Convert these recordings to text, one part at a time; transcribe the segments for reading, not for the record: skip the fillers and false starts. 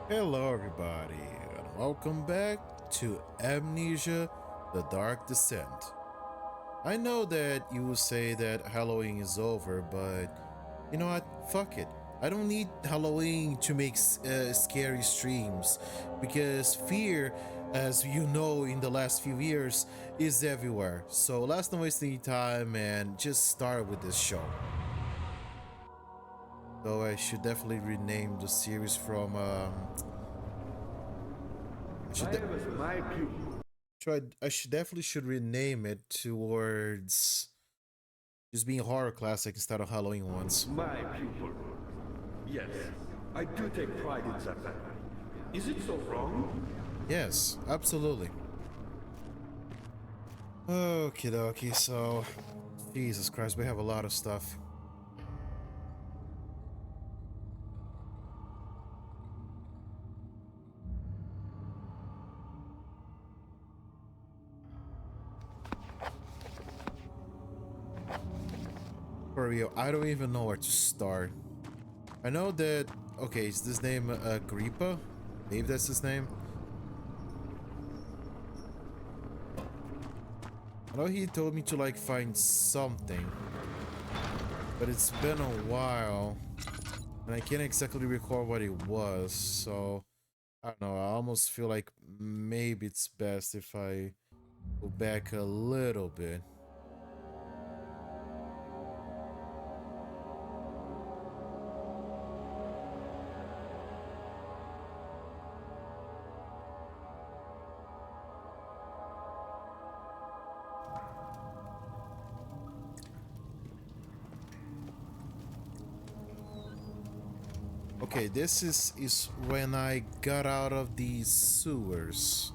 Hello, everybody, and welcome back to Amnesia The Dark Descent. I know that you will say that Halloween is over, but you know what? Fuck it. I don't need Halloween to make scary streams because fear, as you know, in the last few years, is everywhere. So let's not waste any time and just start with this show. So I should definitely rename the series from I should definitely should rename it towards just being horror classic instead of Halloween ones. My pupil. Yes, I do take pride in that. Is it so wrong? Yes, absolutely. Okie dokie, so Jesus Christ, we have a lot of stuff. For real, I don't even know where to start. I know that, okay, is this name Agrippa? Maybe that's his name. I know he told me to like find something, but it's been a while and I can't exactly recall what it was, so I don't know, I almost feel like maybe it's best if I go back a little bit. Okay, this is when I got out of these sewers.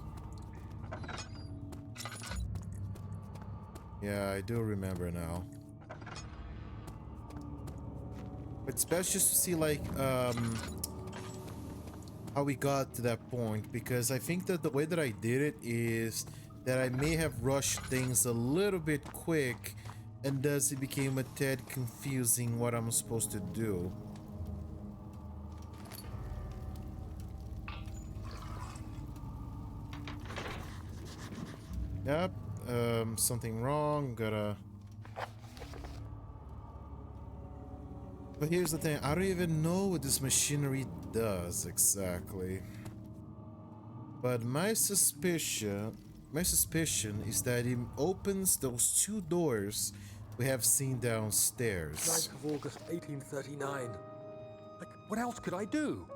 Yeah, I do remember now. It's best just to see like how we got to that point, because I think that the way that I did it is that I may have rushed things a little bit quick, and thus it became a tad confusing what I'm supposed to do. Yep, something wrong, gotta... But here's the thing, I don't even know what this machinery does exactly. But my suspicion is that it opens those two doors we have seen downstairs. 9th of August, 1839. Like, what else could I do?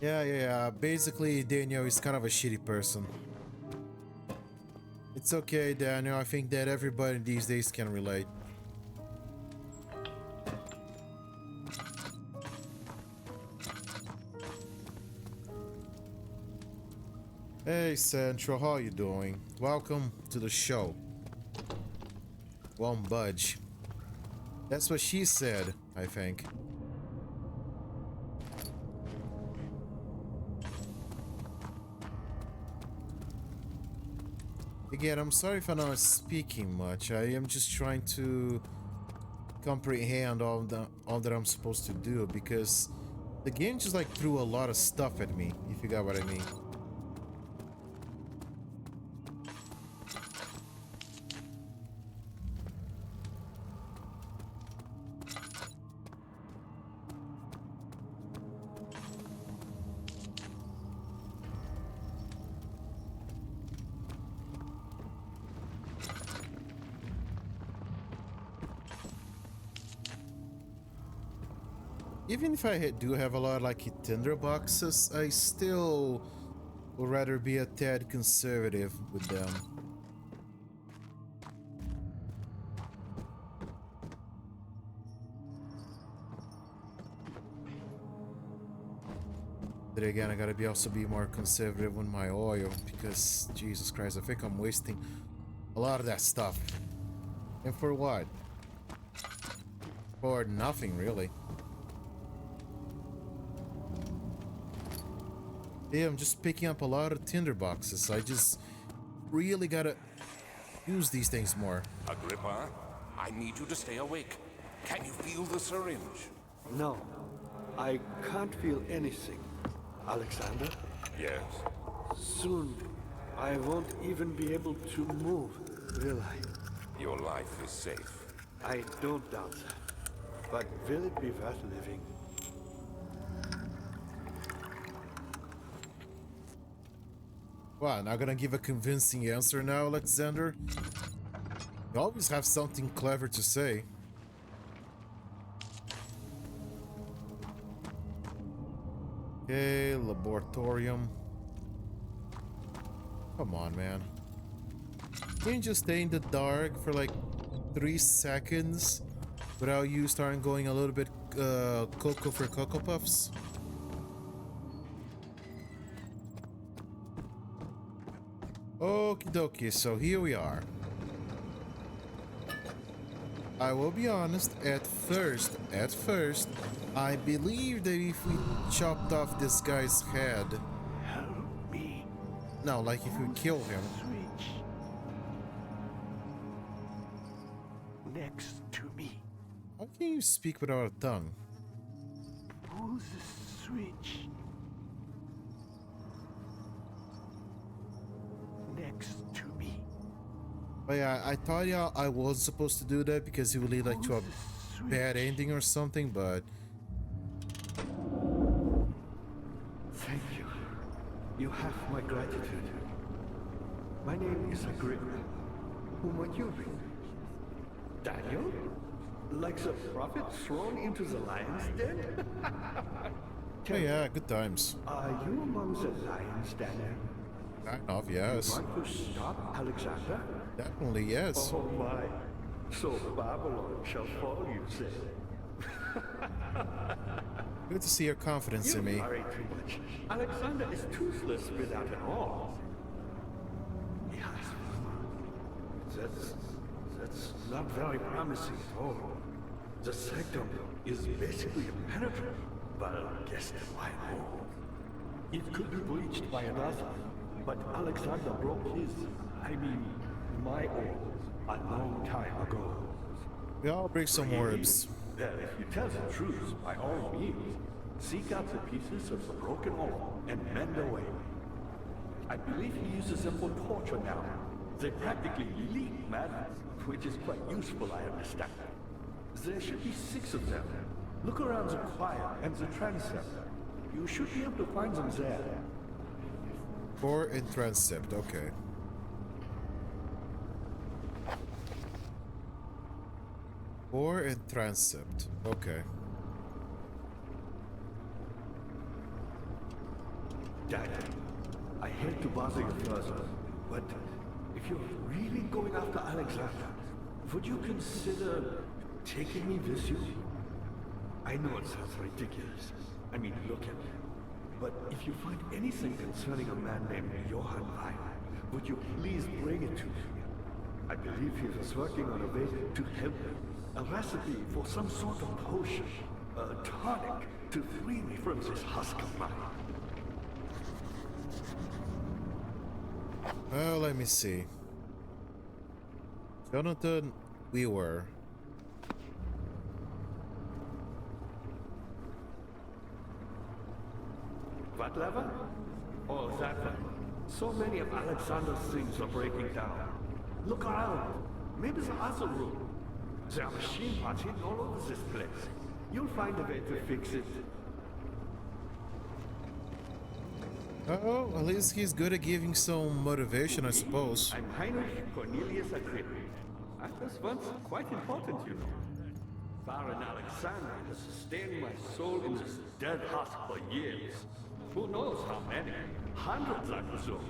Yeah. Basically, Daniel is kind of a shitty person. It's okay, Daniel. I think that everybody these days can relate. Hey, Central, how you doing? Welcome to the show. Won't budge. That's what she said, I think. Again, I'm sorry if I'm not speaking much. I am just trying to comprehend all that I'm supposed to do, because the game just like threw a lot of stuff at me, if you got what I mean. Even if I do have a lot of like tinder boxes, I still would rather be a tad conservative with them. Then again, I gotta also be more conservative with my oil because Jesus Christ, I think I'm wasting a lot of that stuff. And for what? For nothing, really. Yeah, I'm just picking up a lot of tinder boxes. I just really gotta use these things more. Agrippa, I need you to stay awake. Can you feel the syringe? No, I can't feel anything. Alexander? Yes. Soon, I won't even be able to move, will I? Your life is safe. I don't doubt that. But will it be worth living? Wow, not gonna give a convincing answer now, Alexander? You always have something clever to say. Okay, laboratorium. Come on, man. Can you just stay in the dark for like 3 seconds without you starting going a little bit Cocoa for Cocoa Puffs? Okie dokie, so here we are. I will be honest, at first, I believe that if we chopped off this guy's head... Help me. No, like if we kill him. Switch. Next to me. How can you speak without a tongue? Pull the switch. Next to me. But yeah, I thought I was supposed to do that because it would lead like to a bad ending or something, but... Thank you. You have my gratitude. My name is Agrippa. Who might you be? Daniel? Like the prophet thrown into the lion's den? Oh yeah, good times. Are you among the lions, Daniel? Kind of, yes. Want to stop Alexander? Definitely, yes. Oh my. So Babylon shall fall, you say? Good to see your confidence in me. You worry too much. Alexander is toothless without an arm. Yes. That's not very promising at all. The sanctum is basically impenetrable, but guess why more? It could be breached by another, but Alexander broke my oar a long time ago. We all break some orbs. Well, if you tell the truth, by all means, seek out the pieces of the broken orb and mend away. I believe he uses them for torture now. They practically leak madness, which is quite useful, I understand. There should be 6 of them. Look around the choir and the transept. You should be able to find them there. Core and transept, okay. Core and transept, okay. Dad, I hate to bother you further, but if you're really going after Alexander, would you consider taking me with you? I know it sounds ridiculous. I mean, look at me. But if you find anything concerning a man named Johann Wein, would you please bring it to me? I believe he was working on a way to help me. A recipe for some sort of potion, a tonic, to free me from this husk of mine. Well, let me see. Jonathan Weaver. What lever? Oh, that one. So many of Alexander's things are breaking down. Look around. Maybe the other room. There are machine parts hidden all over this place. You'll find a way to fix it. Oh, at least he's good at giving some motivation, I suppose. I'm Heinrich Cornelius Agrippa. I was once quite important, you know. Baron Alexander has sustained my soul in this dead husk for years. Who knows how many? Hundreds, I presume.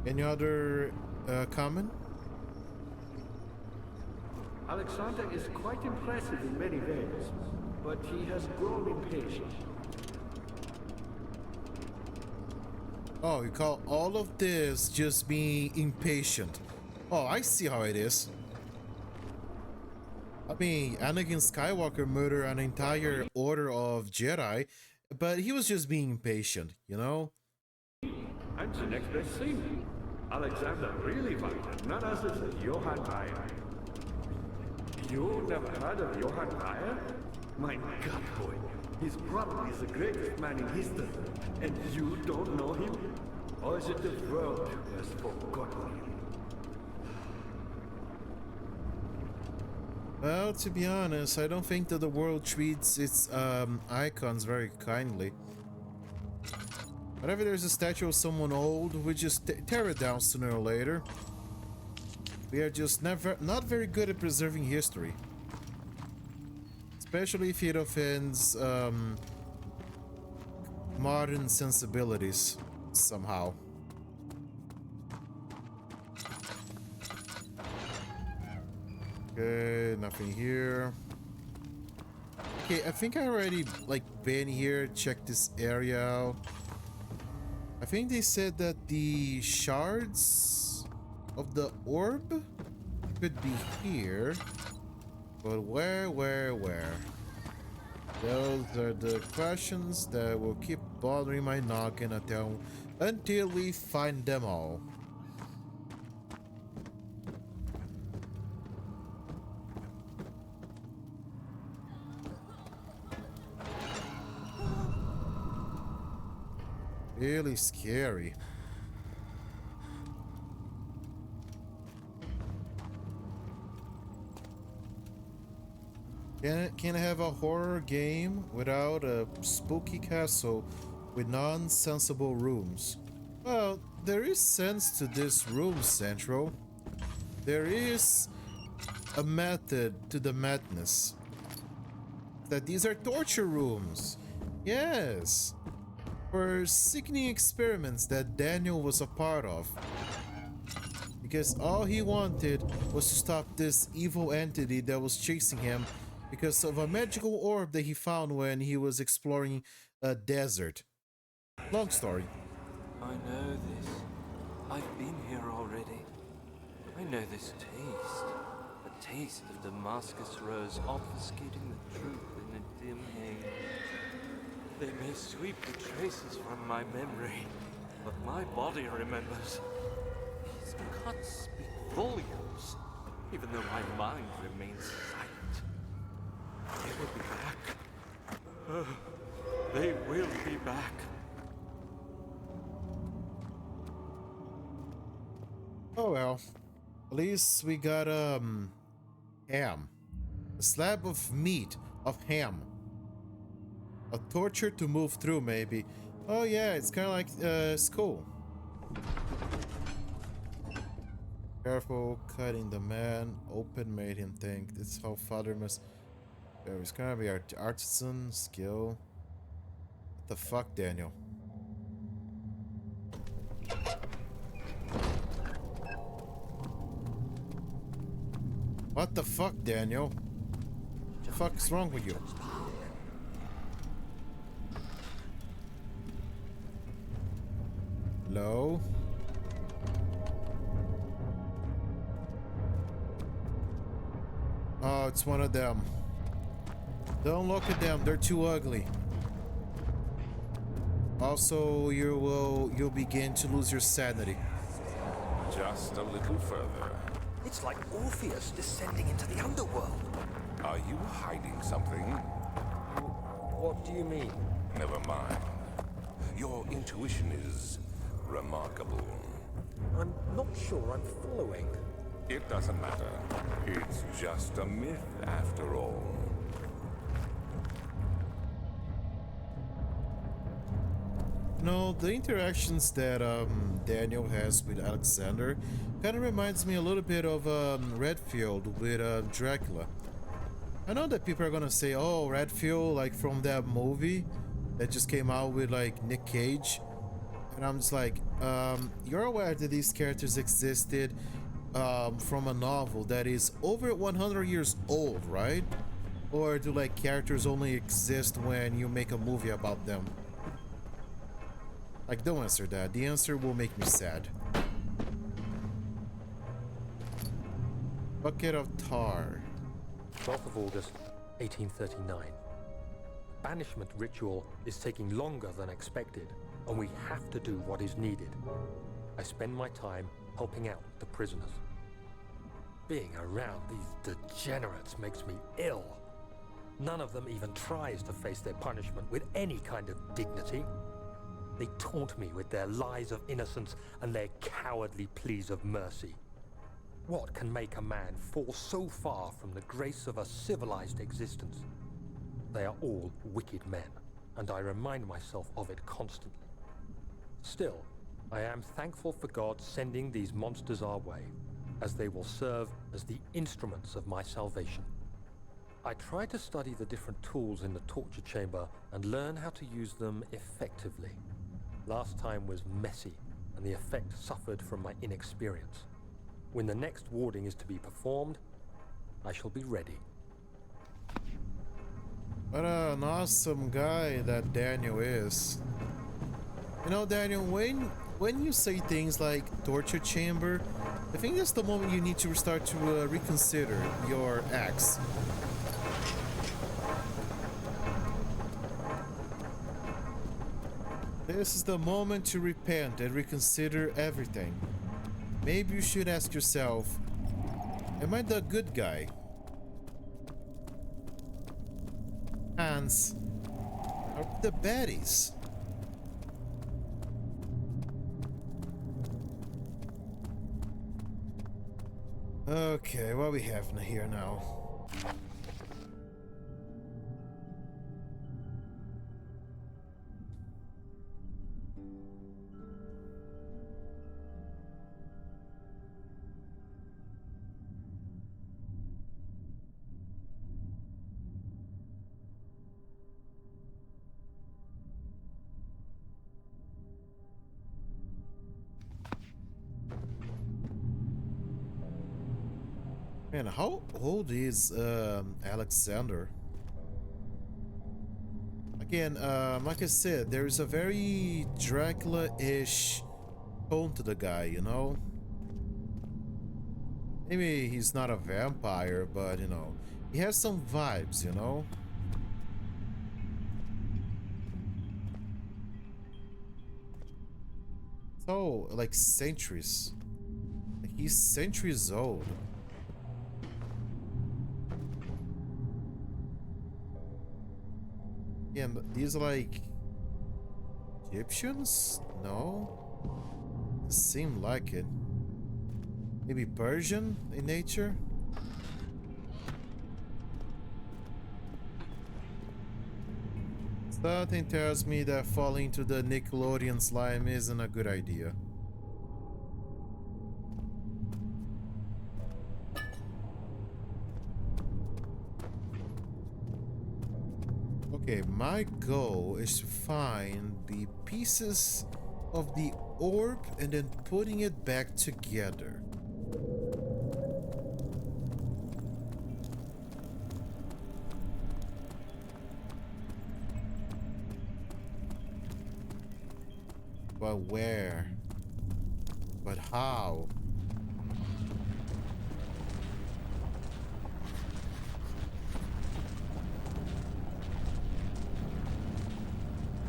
Any other comment? Alexander is quite impressive in many ways, but he has grown impatient. Oh, you call all of this just being impatient. Oh, I see how it is. I mean, Anakin Skywalker murdered an entire order of Jedi, but he was just being impatient, you know? I'm the next best thing. Alexander really fighter, none other than Johann Bayer. You never heard of Johann Bayer? My God, boy. He's probably the greatest man in history. And you don't know him? Or is it the world who has forgotten him? Well, to be honest, I don't think that the world treats its icons very kindly. Whenever there's a statue of someone old, we just tear it down sooner or later. We are just not very good at preserving history. Especially if it offends modern sensibilities somehow. Okay, nothing here. Okay, I think I already like been here, checked this area out. I think they said that the shards of the orb could be here. But where? Those are the questions that will keep bothering my noggin until we find them all. Really scary. Can I have a horror game without a spooky castle with nonsensible rooms? Well, there is sense to this room, Central. There is a method to the madness. That these are torture rooms. Yes. For sickening experiments that Daniel was a part of. Because all he wanted was to stop this evil entity that was chasing him because of a magical orb that he found when he was exploring a desert. Long story. I know this. I've been here already. I know this taste. A taste of Damascus rose obfuscating the truth in a dim haze. They may sweep the traces from my memory, but my body remembers. These cuts speak volumes, even though my mind remains silent. They will be back. They will be back. Oh well. At least we got ham. A slab of meat, of ham. A torture to move through, maybe. Oh yeah, it's kind of like school. Careful cutting the man open made him think. This is how father must. It's gonna be artisan skill. What the fuck, Daniel? What the fuck, Daniel? What the fuck is wrong with you? Hello? Oh, it's one of them. Don't look at them, they're too ugly. Also, you'll begin to lose your sanity. Just a little further. It's like Orpheus descending into the underworld. Are you hiding something? What do you mean? Never mind. Your intuition is remarkable. I'm not sure I'm following. It doesn't matter. It's just a myth after all. No, the interactions that Daniel has with Alexander kind of reminds me a little bit of Redfield with Dracula. I know that people are gonna say, "Oh, Redfield, like from that movie that just came out with like Nick Cage," and I'm just like, "You're aware that these characters existed from a novel that is over 100 years old, right? Or do like characters only exist when you make a movie about them? Like, don't answer that. The answer will make me sad. Bucket of tar. 12th of August, 1839. Banishment ritual is taking longer than expected, and we have to do what is needed. I spend my time helping out the prisoners. Being around these degenerates makes me ill. None of them even tries to face their punishment with any kind of dignity. They taunt me with their lies of innocence and their cowardly pleas of mercy. What can make a man fall so far from the grace of a civilized existence? They are all wicked men, and I remind myself of it constantly. Still, I am thankful for God sending these monsters our way, as they will serve as the instruments of my salvation. I try to study the different tools in the torture chamber and learn how to use them effectively. Last time was messy, and the effect suffered from my inexperience. When the next warding is to be performed, I shall be ready. What an awesome guy that Daniel is. You know, Daniel, when you say things like torture chamber, I think that's the moment you need to start to reconsider your acts. This is the moment to repent and reconsider everything. Maybe you should ask yourself, am I the good guy? Hans, are we the baddies? Okay, what we have here now? Man, how old is Alexander? Again, like I said, there is a very Dracula-ish tone to the guy, you know? Maybe he's not a vampire, but, you know, he has some vibes, you know? So, like, centuries. Like, he's centuries old. Yeah, but these are like Egyptians? No? Seem like it. Maybe Persian in nature? Something tells me that falling into the Nickelodeon slime isn't a good idea. Okay, my goal is to find the pieces of the orb and then putting it back together. But where? But how?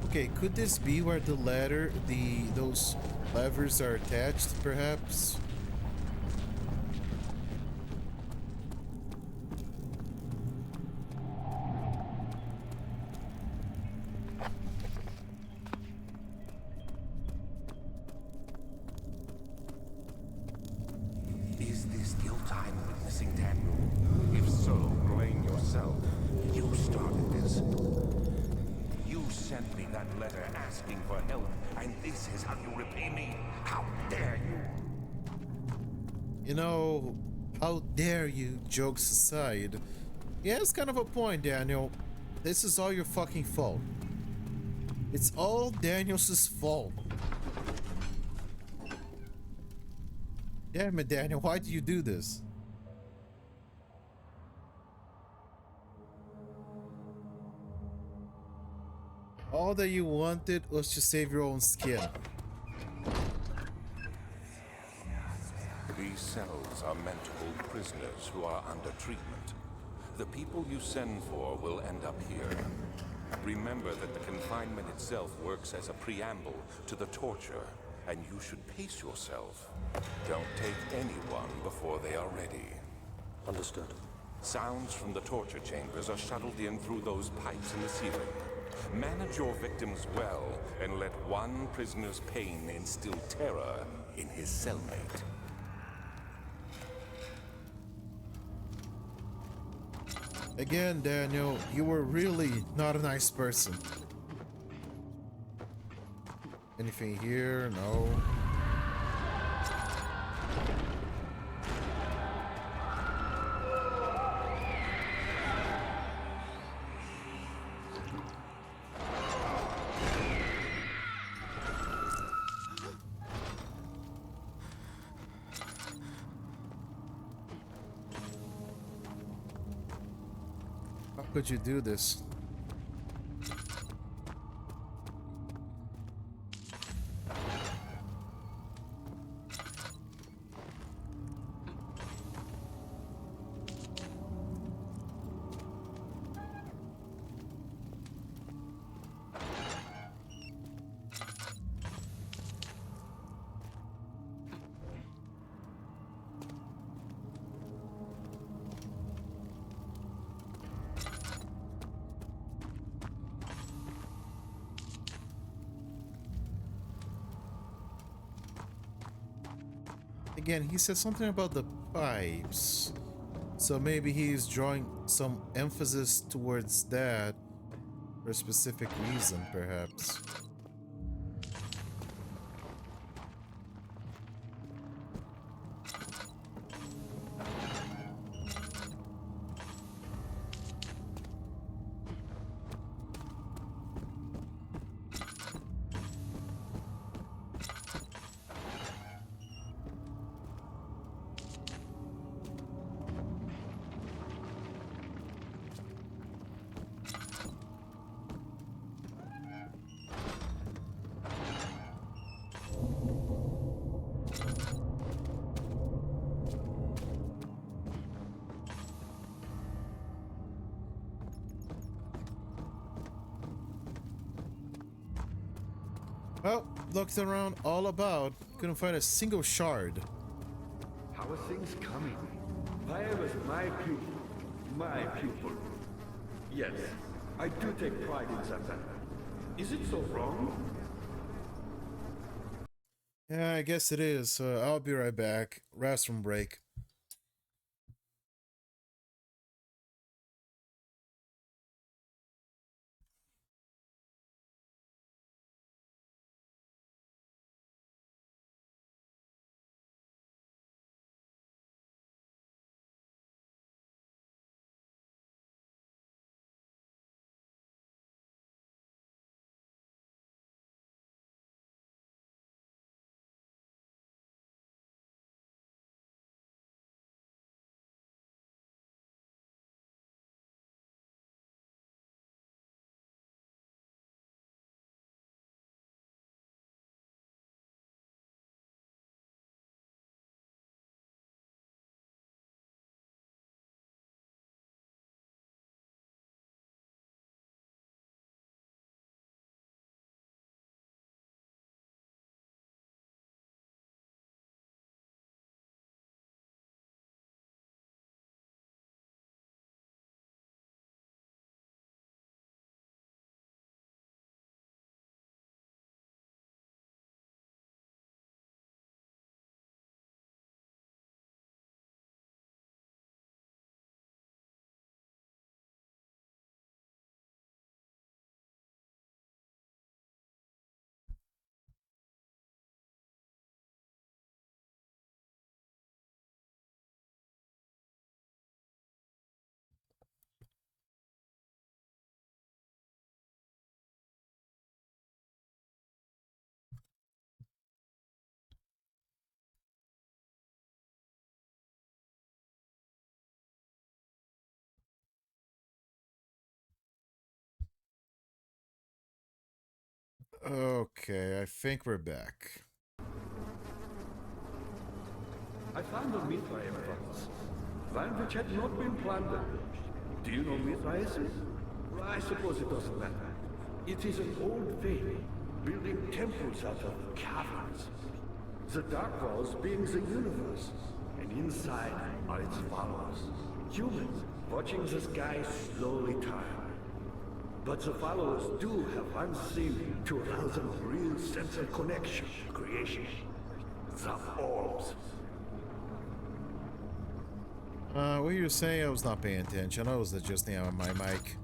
Okay, could this be where those levers are attached, perhaps? Is this guilt I'm witnessing, Daniel? If so, blame yourself. You started this. You sent me that letter asking for help, and this is how you repay me? How dare you? You know, how dare you, jokes aside. Yeah, it's kind of a point, Daniel. This is all your fucking fault. It's all Daniel's fault. Damn it, Daniel, why do you do this? All that you wanted was to save your own skin. These cells are meant to hold prisoners who are under treatment. The people you send for will end up here. Remember that the confinement itself works as a preamble to the torture, and you should pace yourself. Don't take anyone before they are ready. Understood. Sounds from the torture chambers are shuttled in through those pipes in the ceiling. Manage your victims well, and let one prisoner's pain instill terror in his cellmate. Again, Daniel, you were really not a nice person. Anything here? No. How could you do this? Again, he said something about the pipes. So maybe he's drawing some emphasis towards that for a specific reason, perhaps. Well, looked around all about, couldn't find a single shard. How are things coming? Fire was my pupil. My pupil. Yes, I do take pride in that. Is it so wrong? Yeah, I guess it is. I'll be right back. Restroom break. Okay, I think we're back. I found a Mithraeum once, land which had not been plundered. Do you know Mithraeum? I suppose it doesn't matter. It is an old faith, building temples out of caverns. The Dark Walls being the universe, and inside are its followers. Humans watching the sky slowly turn. But the followers do have one thing to allow them a real sense of connection to creation. The orbs. What you were saying, I was not paying attention. I was adjusting on my mic.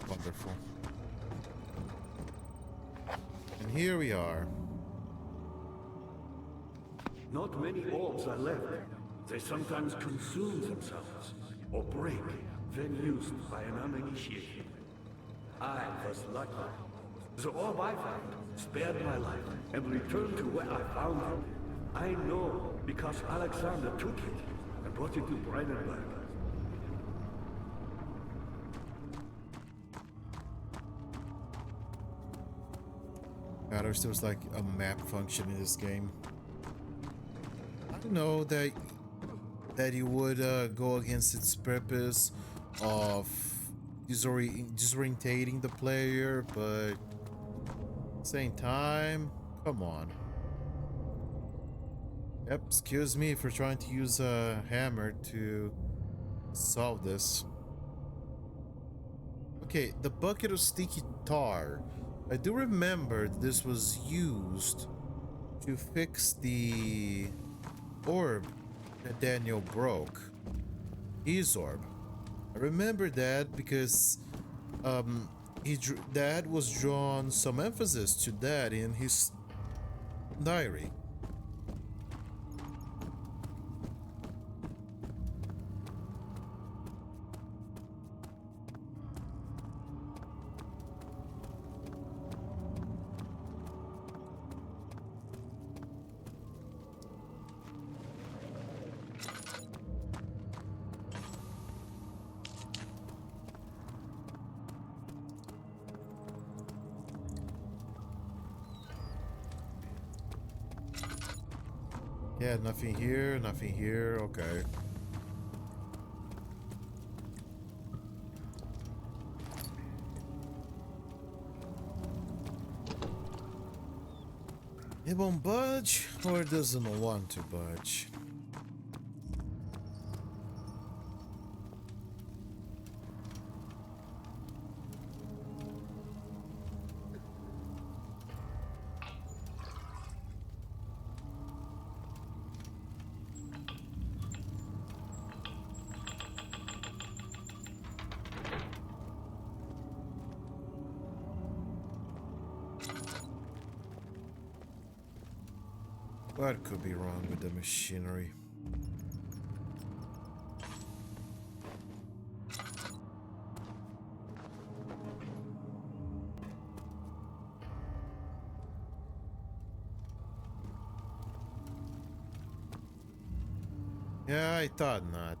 Wonderful. And here we are. Not many orbs are left. They sometimes consume themselves, or break, when used by an uninitiated. I was lucky. The orb I found spared my life and returned to where I found it. I know because Alexander took it and brought it to Brandenburg. God, there's still like a map function in this game. I know that you would go against its purpose of disorientating the player, but at the same time, come on. Yep, excuse me for trying to use a hammer to solve this. Okay, the bucket of sticky tar. I do remember this was used to fix the orb that Daniel broke. His orb. I remember that because Dad was drawn some emphasis to that in his diary. Yeah, nothing here, nothing here, okay. It won't budge, or it doesn't want to budge. What could be wrong with the machinery? Yeah, I thought not.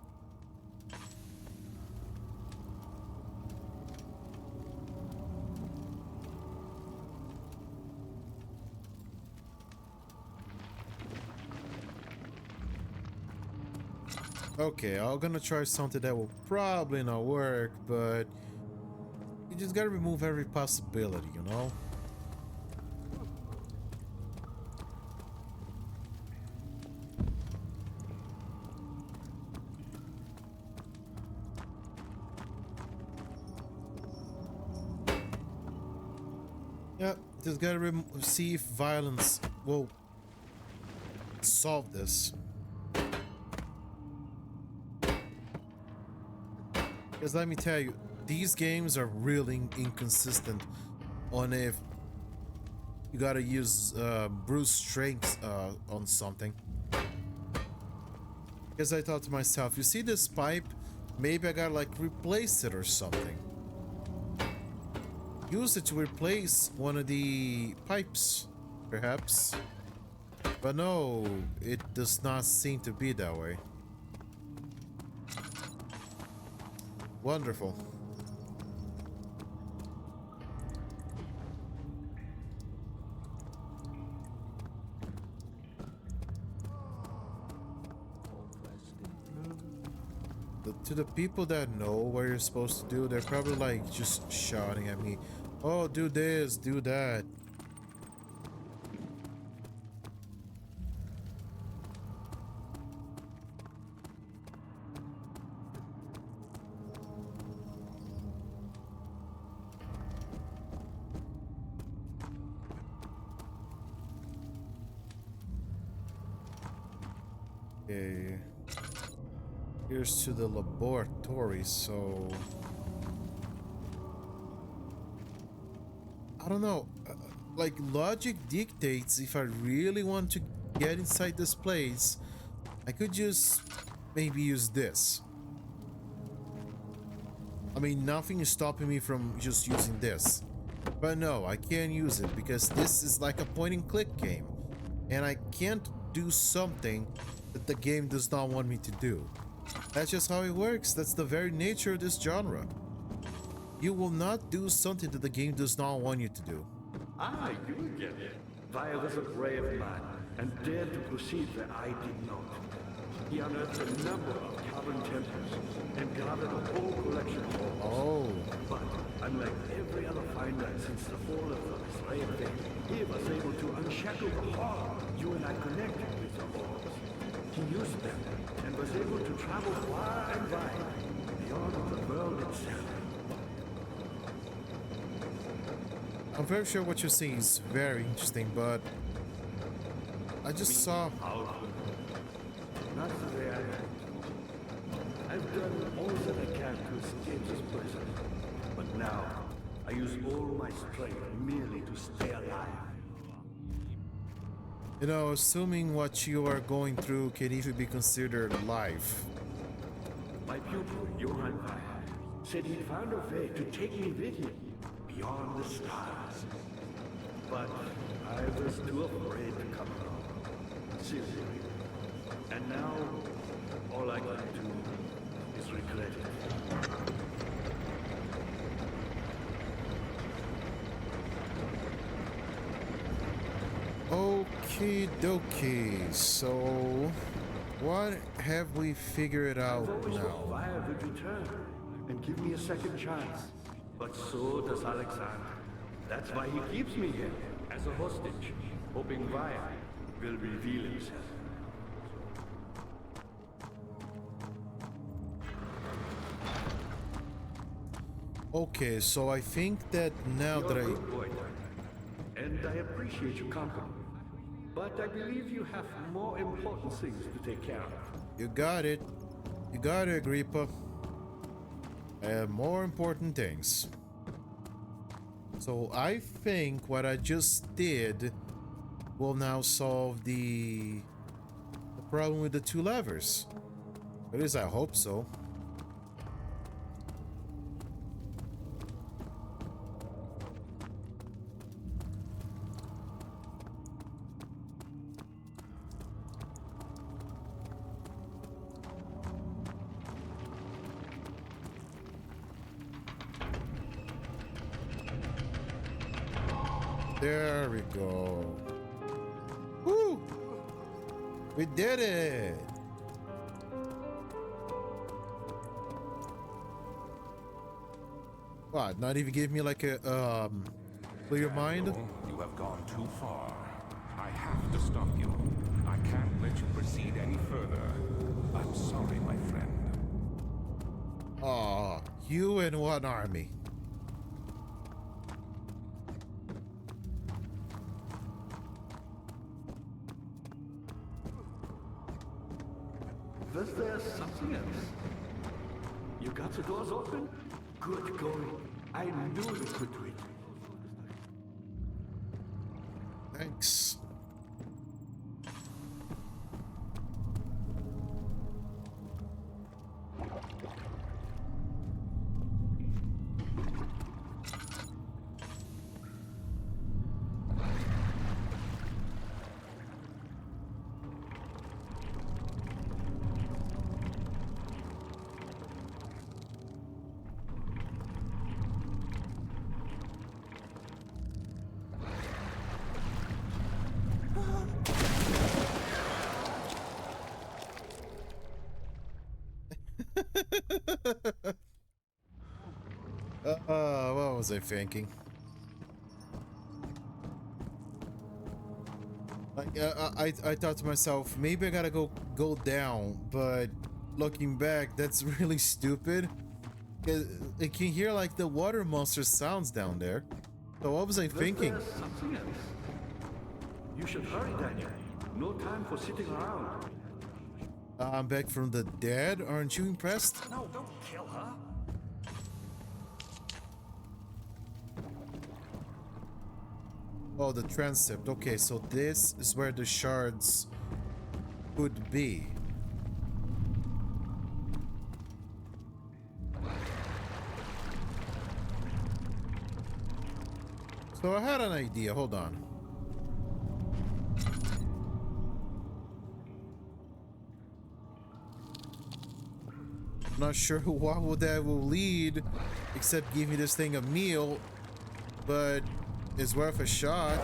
Okay, I'm gonna try something that will probably not work, but you just gotta remove every possibility, you know? Yeah, just gotta see if violence will solve this. Because let me tell you, these games are really inconsistent on if you gotta use brute strength on something. Because I thought to myself, you see this pipe? Maybe I gotta like replace it or something. Use it to replace one of the pipes, perhaps. But no, it does not seem to be that way. Wonderful. To the people that know what you're supposed to do, they're probably like just shouting at me, oh, do this, do that. Okay. Here's to the laboratory, so I don't know. Like, logic dictates if I really want to get inside this place, I could just maybe use this. I mean, nothing is stopping me from just using this. But no, I can't use it because this is like a point and click game. And I can't do something that the game does not want me to do. That's just how it works. That's the very nature of this genre. You will not do something that the game does not want you to do. Ah, you again. Via was a brave man and dared to proceed where I did not. He unearthed a number of carbon temples and gathered a whole collection of orbs. Oh. But unlike every other finder since the fall of the Israel thing, he was able to unshackle the horror you and I connected with the orbs. He used them and was able to travel far and wide, beyond the world itself. I'm very sure what you're saying is very interesting, but I just saw... Powerful. Not the way I hoped. I've done all that I can to escape this prison. But now, I use all my strength merely to stay alive. You know, assuming what you are going through can even be considered life. My pupil, Johann Weyer, said he'd found a way to take me with him beyond the stars. But I was too afraid to come along. Seriously. And now, all I can do is regret it. Okie dokie, so what have we figured out I've always now? hoped Weyer would return and give me a second chance. But so does Alexander. That's why he keeps me here, as a hostage, hoping Weyer will reveal himself. Okay, so I think that now You're that a I... good boy, Doug, and I appreciate your company. But I believe you have more important things to take care of. You got it. You got it, Agrippa. I have more important things. So I think what I just did will now solve the problem with the two levers. At least I hope so. There we go. Woo! We did it! What? Not even give me like a clear mind? You have gone too far. I have to stop you. I can't let you proceed any further. I'm sorry, my friend. Aw, you in one army. Was there something else? You got the doors open? Good going. I knew you could do it. Thanks. What was I thinking? Like, I thought to myself, maybe I gotta go down, but looking back, that's really stupid. 'Cause I can hear like the water monster sounds down there. So what was I thinking? There's something else. You should hurry, Daniel. No time for sitting around. I'm back from the dead. Aren't you impressed? No, don't kill her. Oh, the transept. Okay, so this is where the shards could be. So I had an idea. Hold on. I'm not sure what would that will lead, except give me this thing a meal, but it's worth a shot.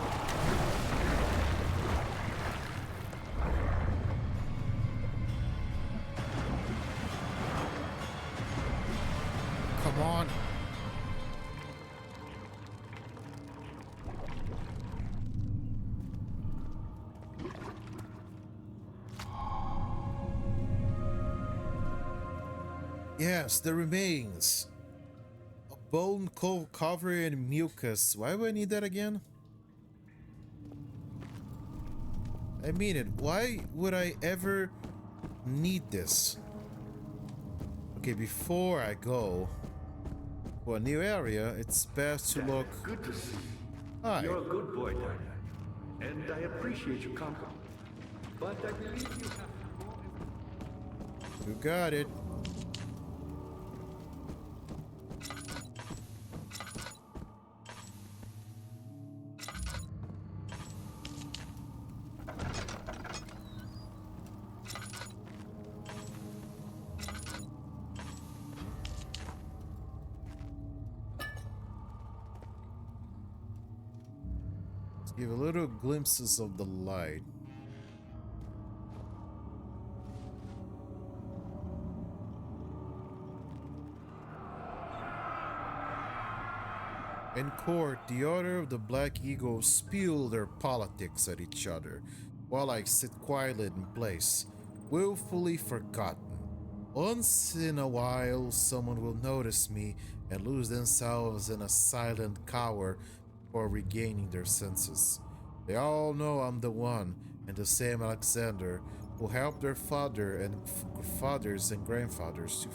Come on. Yes, the remains. A bone covered in mucus. Why would I need that again? I mean it. Why would I ever need this? Okay, before I go to a new area, it's best to look. Good to see you. Hi. You're a good boy, Daniel. And I appreciate your company. But I believe you have more. You got it. Let's give a little glimpses of the light. In court, the Order of the Black Eagle spew their politics at each other, while I sit quietly in place, willfully forgotten. Once in a while, someone will notice me and lose themselves in a silent cower before regaining their senses. They all know I'm the one and the same Alexander who helped their father and fathers and grandfathers to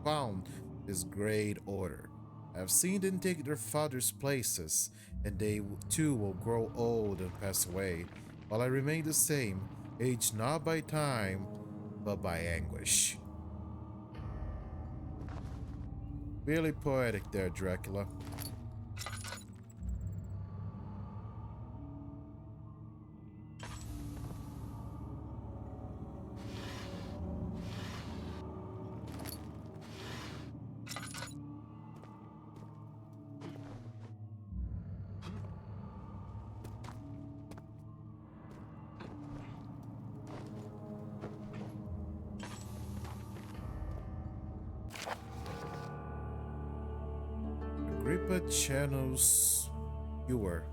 found this great order. I've seen them take their father's places, and they too will grow old and pass away, while I remain the same, aged not by time, but by anguish. Really poetic there, Dracula. Agrippa channels viewer.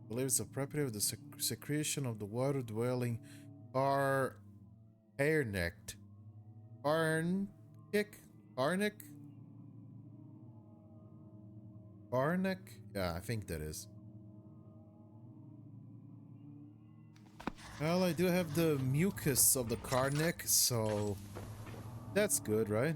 believes the property of the secretion of the water-dwelling are hair-necked. Arnick? Arnick? Arnick? Yeah, I think that is. Well, I do have the mucus of the Karnak, so that's good, right?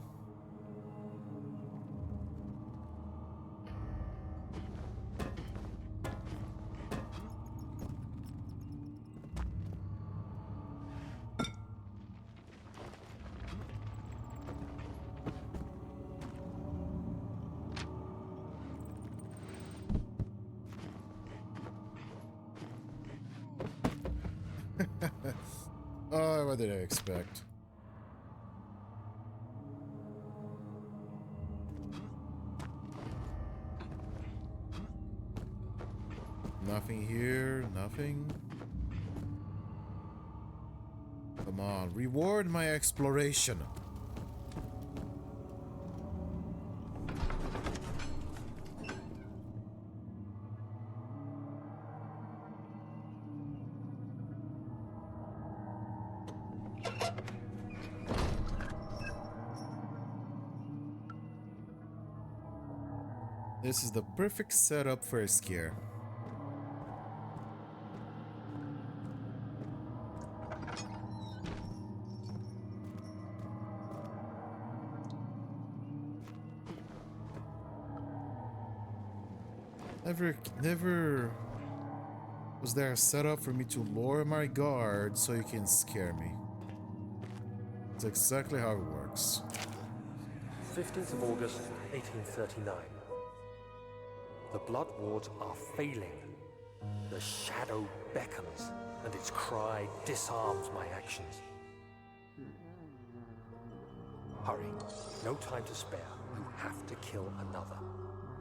Oh, what did I expect? Nothing here, nothing. Come on, reward my exploration. This is the perfect setup for a scare. Never was there a setup for me to lower my guard so you can scare me. It's exactly how it works. 15th of August, 1839. The blood wards are failing. The shadow beckons, and its cry disarms my actions. Hurry. No time to spare. You have to kill another.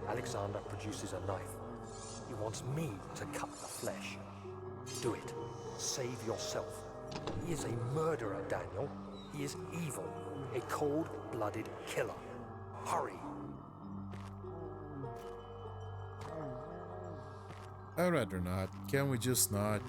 Alexander produces a knife. He wants me to cut the flesh. Do it. Save yourself. He is a murderer, Daniel. He is evil. A cold-blooded killer. Hurry. I'd rather not. Can we just not?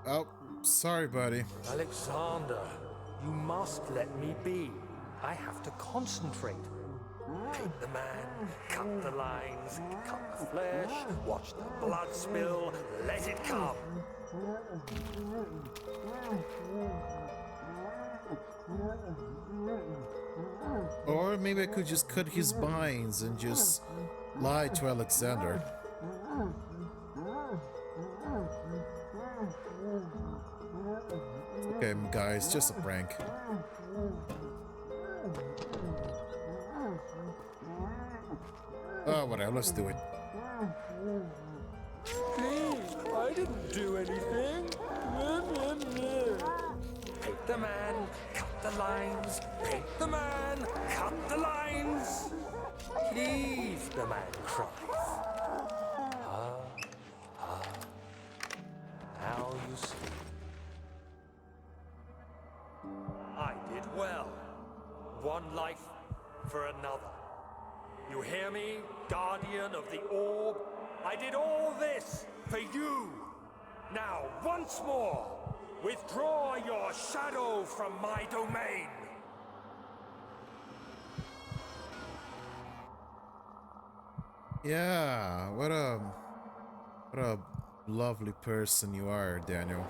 Oh, sorry, buddy. Alexander, you must let me be. I have to concentrate. Paint the man, cut the lines, cut the flesh, watch the blood spill, let it come. Or maybe I could just cut his spines and just lie to Alexander. Okay, guys, just a prank. Oh, whatever, let's do it. Please, I didn't do anything. Paint the man, cut the lines. Paint the man, cut the lines. Please, the man cries. Now you see. I did well. One life for another. You hear me, guardian of the orb? I did all this for you. Now, once more, withdraw your shadow from my domain. Yeah, what a lovely person you are, Daniel.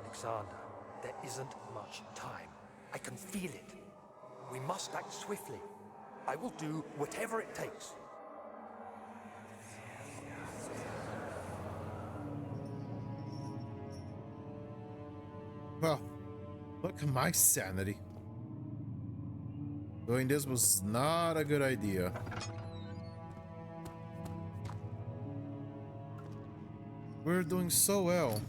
Alexander, there isn't much time. I can feel it. We must act swiftly. I will do whatever it takes. Well, look at my sanity. Doing this was not a good idea. We're doing so well.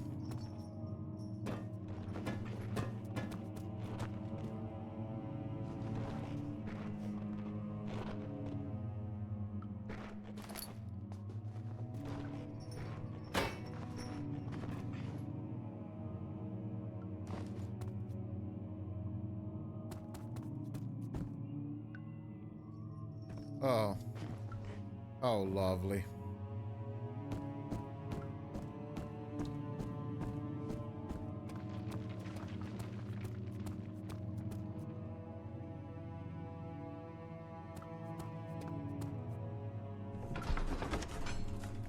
Oh. Oh, lovely.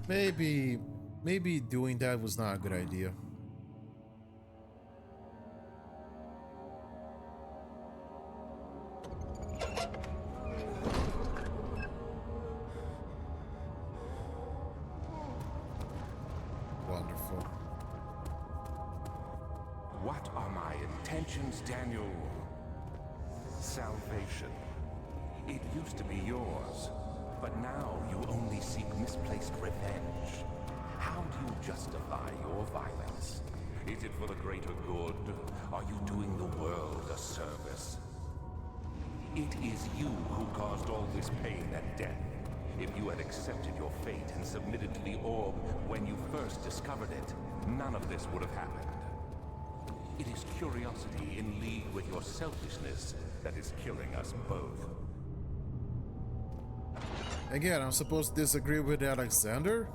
Maybe doing that was not a good idea. Wonderful. What are my intentions, Daniel? Salvation. It used to be yours, but now you only seek misplaced revenge. How do you justify your violence? Is it for the greater good? Are you doing the world a service? It is you who caused all this pain and death. If you had accepted your fate and submitted to the orb when you first discovered it, none of this would have happened. It is curiosity in league with your selfishness that is killing us both. Again, I'm supposed to disagree with Alexander?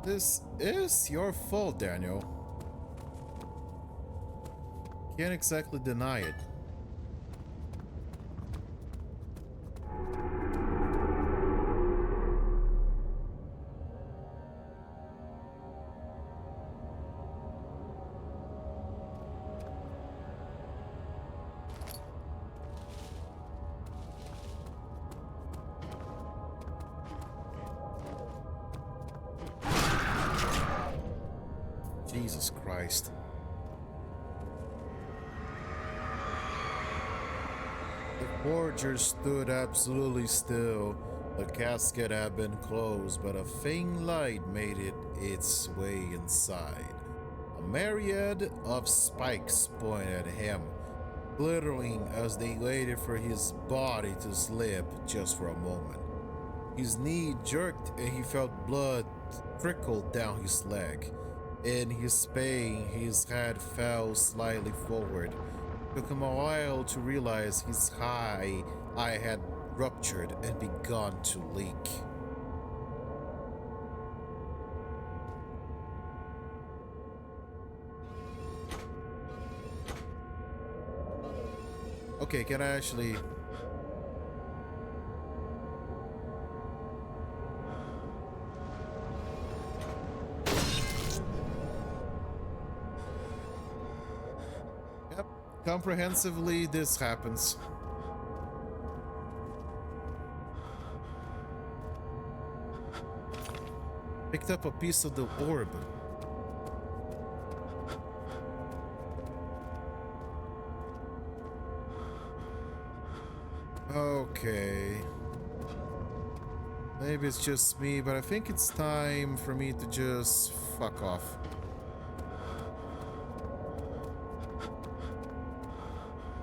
This is your fault, Daniel. Can't exactly deny it. Jesus Christ. The forger stood absolutely still. The casket had been closed, but a faint light made its way inside. A myriad of spikes pointed at him, glittering as they waited for his body to slip just for a moment. His knee jerked and he felt blood trickle down his leg. In his pain, his head fell slightly forward. It took him a while to realize his eye had ruptured and begun to leak. Okay, can I actually... Yep, comprehensively this happens. Picked up a piece of the orb. Okay. Maybe it's just me, but I think it's time for me to just fuck off.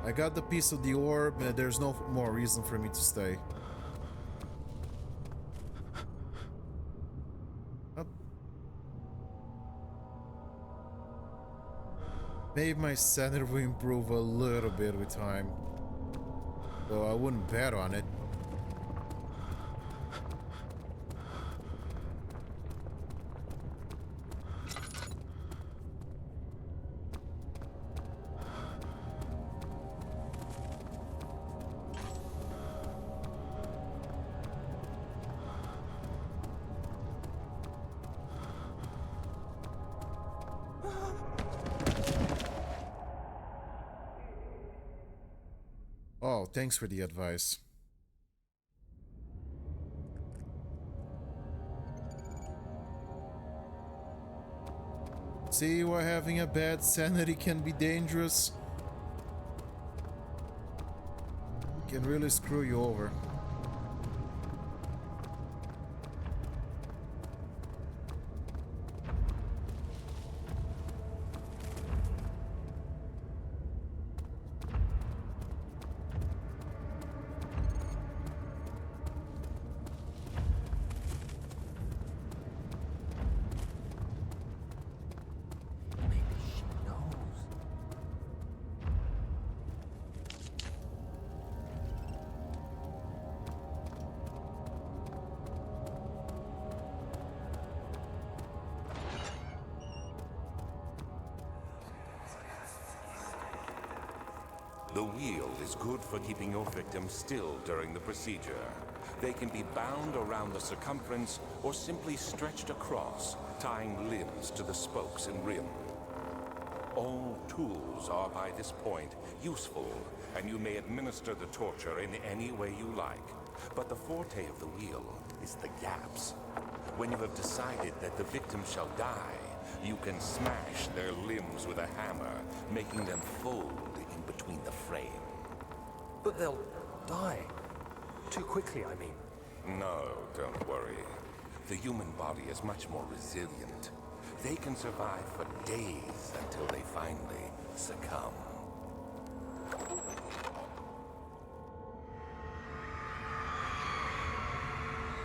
I got the piece of the orb, and there's no more reason for me to stay. Up. Maybe my sanity will improve a little bit with time. Though I wouldn't bet on it. Oh, thanks for the advice. See why having a bad sanity can be dangerous? It can really screw you over. The wheel is good for keeping your victim still during the procedure. They can be bound around the circumference or simply stretched across, tying limbs to the spokes and rim. All tools are by this point useful, and you may administer the torture in any way you like. But the forte of the wheel is the gaps. When you have decided that the victim shall die, you can smash their limbs with a hammer, making them fold in between the frame. But they'll die. Too quickly, I mean. No, don't worry. The human body is much more resilient. They can survive for days until they finally succumb.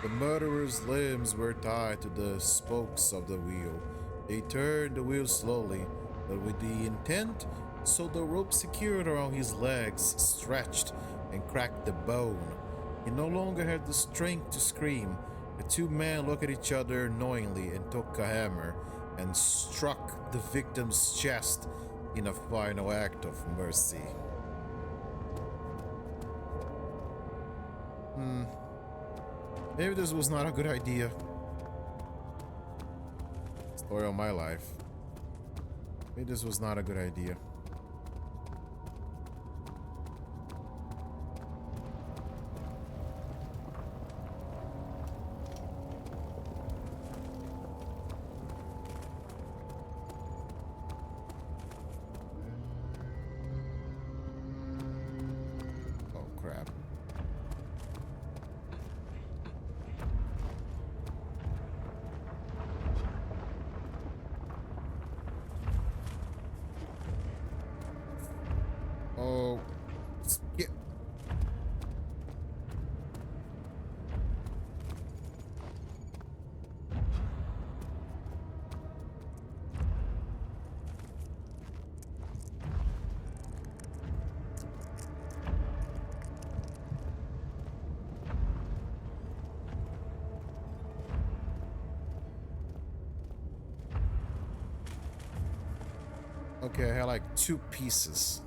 The murderer's limbs were tied to the spokes of the wheel. They turned the wheel slowly, but with the intent, so the rope secured around his legs stretched and cracked the bone. He no longer had the strength to scream. The two men looked at each other knowingly and took a hammer and struck the victim's chest in a final act of mercy. Maybe this was not a good idea. Story of my life. Maybe this was not a good idea. Oh crap. Oh, yeah. Okay, I had like 2 pieces.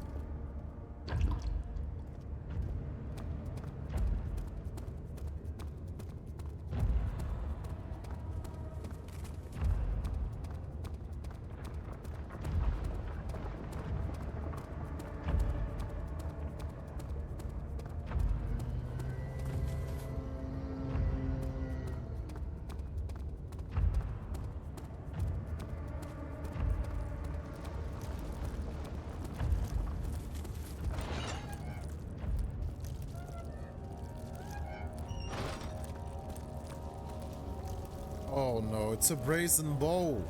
Oh no, it's a brazen bowl.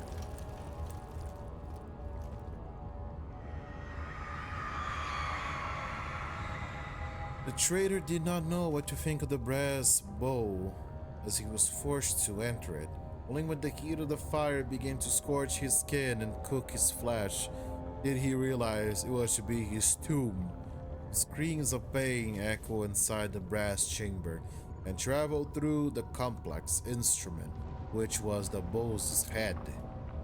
The trader did not know what to think of the brass bowl as he was forced to enter it. Only when the heat of the fire began to scorch his skin and cook his flesh did he realize it was to be his tomb. Screams of pain echo inside the brass chamber and traveled through the complex instrument, which was the bowl's head.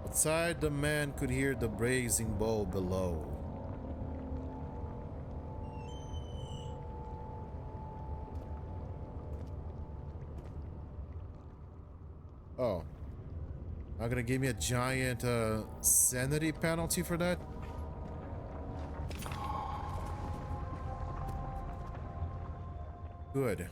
Outside, the man could hear the brazen bowl below. Oh. Not gonna give me a giant sanity penalty for that? Good.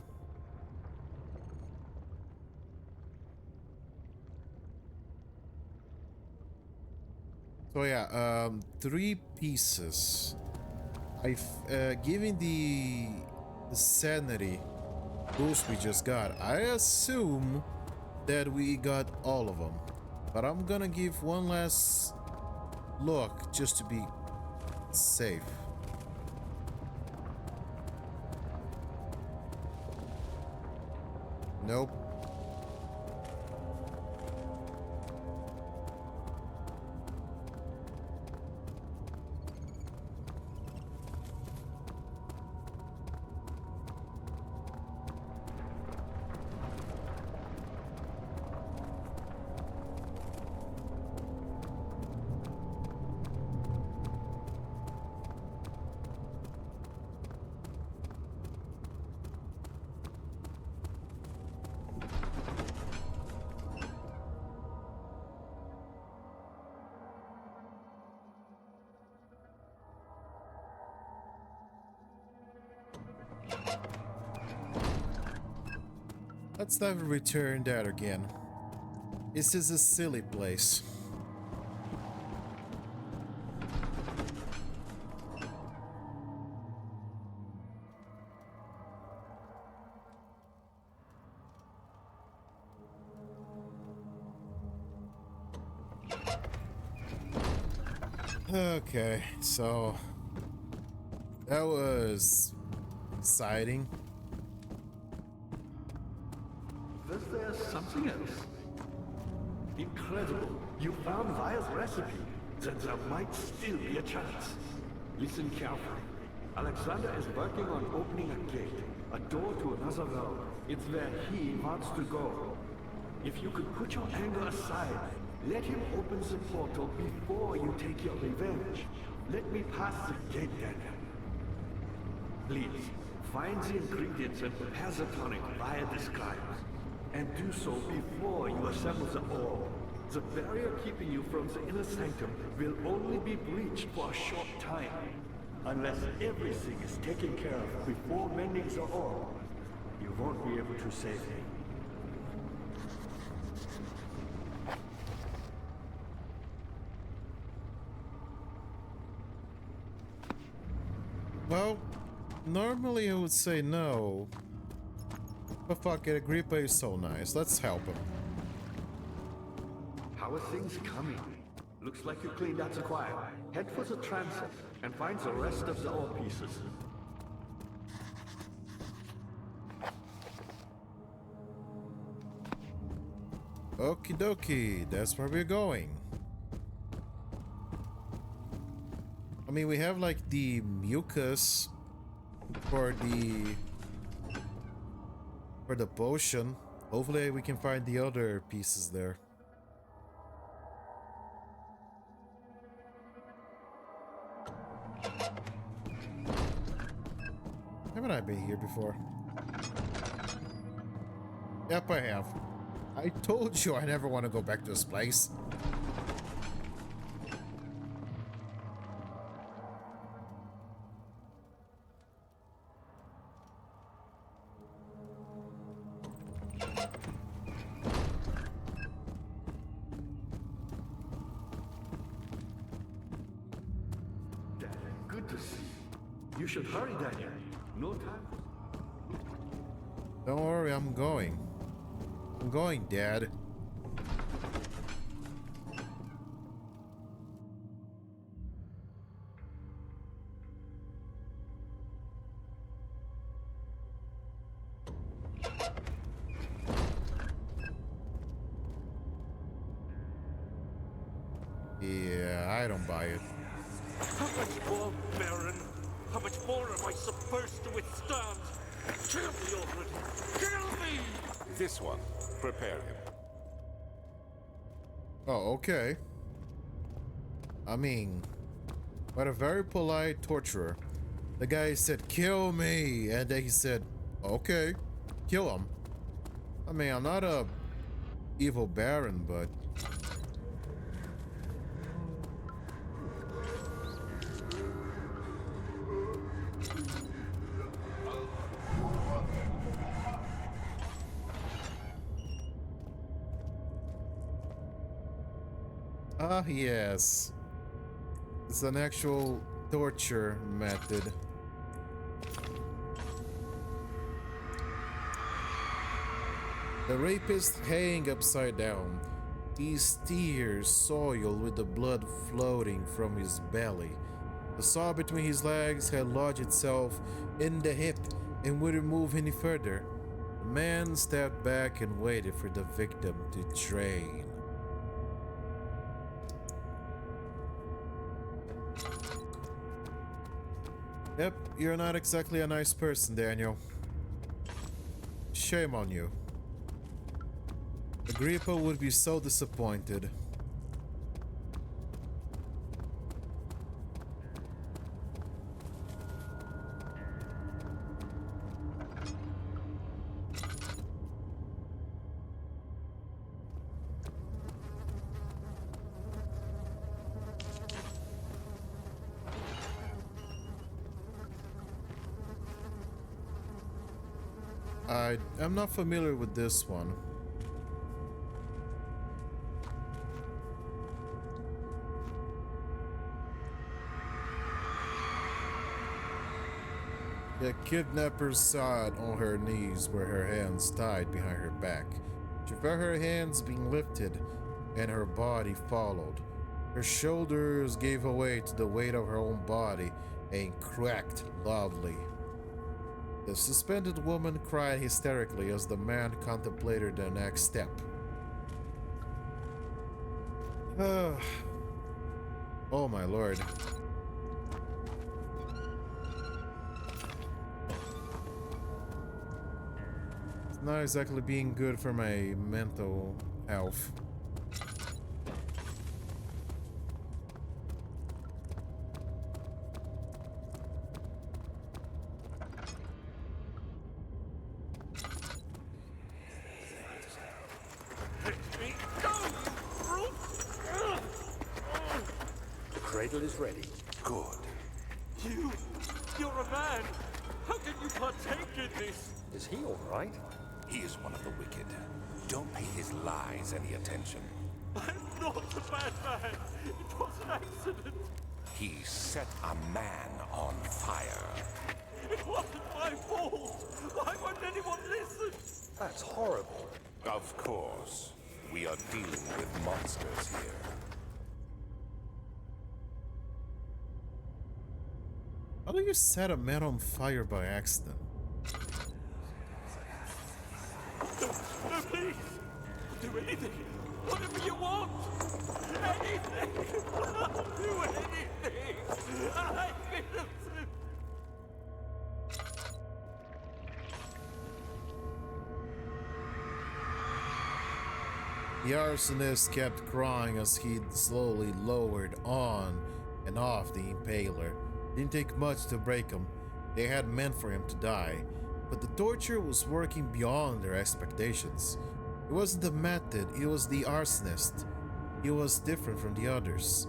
So yeah, 3 pieces. I've given the sanity boost we just got. I assume that we got all of them, but I'm gonna give one last look just to be safe. Nope. Let's never return there again. This is a silly place. Okay, so that was exciting. Was there something else? Incredible. You found Vire's recipe. Then there might still be a chance. Listen carefully. Alexander is working on opening a gate, a door to another realm. It's where he wants to go. If you could put your anger aside, let him open the portal before you take your revenge. Let me pass the gate, Daniel. Please, find the ingredients and prepare the tonic Vire describes. And do so before you assemble the orb. The barrier keeping you from the inner sanctum will only be breached for a short time. Unless everything is taken care of before mending the orb, you won't be able to save me. Well, normally I would say no. But fuck it, Agrippa is so nice. Let's help him. How are things coming? Looks like you cleaned out the choir. Head for the transept and find the rest of the ore pieces. Okie dokie, that's where we're going. I mean, we have like the mucus for the potion. Hopefully we can find the other pieces there. Haven't I been here before? Yep, I have. I told you I never want to go back to this place. Good to see you. You should hurry, Daniel. No time for... Don't worry, I'm going. I'm going, Dad. Yeah, I don't buy it. How much more, Baron? How much more am I supposed to withstand? Kill me already! Kill me! This one. Prepare him. Oh, okay. I mean, but a very polite torturer. The guy said, kill me, and then he said, okay, kill him. I mean, I'm not a evil baron, but... Ah, yes. It's an actual torture method. The rapist hang upside down, his tears soiled with the blood floating from his belly. The saw between his legs had lodged itself in the hip and wouldn't move any further. The man stepped back and waited for the victim to drain. Yep, you're not exactly a nice person, Daniel. Shame on you. Agrippa would be so disappointed. I'm not familiar with this one. The kidnapper sat on her knees with her hands tied behind her back. She felt her hands being lifted and her body followed. Her shoulders gave away to the weight of her own body and cracked loudly. The suspended woman cried hysterically as the man contemplated the next step. Oh my lord. It's not exactly being good for my mental health. The cradle is ready. Good. You're a man. How can you partake in this? Is he all right? He is one of the wicked. Don't pay his lies any attention. I'm not a bad man. It was an accident. He set a man on fire. It wasn't my fault. Why won't anyone listen? That's horrible. Of course. We are dealing with monsters here. How do you set a man on fire by accident? No, please. Do anything. Whatever you want. Anything. Do anything. I'm innocent. The arsonist kept crying as he slowly lowered on and off the impaler. Didn't take much to break him. They had meant for him to die, but the torture was working beyond their expectations. It wasn't the method, it was the arsonist. He was different from the others.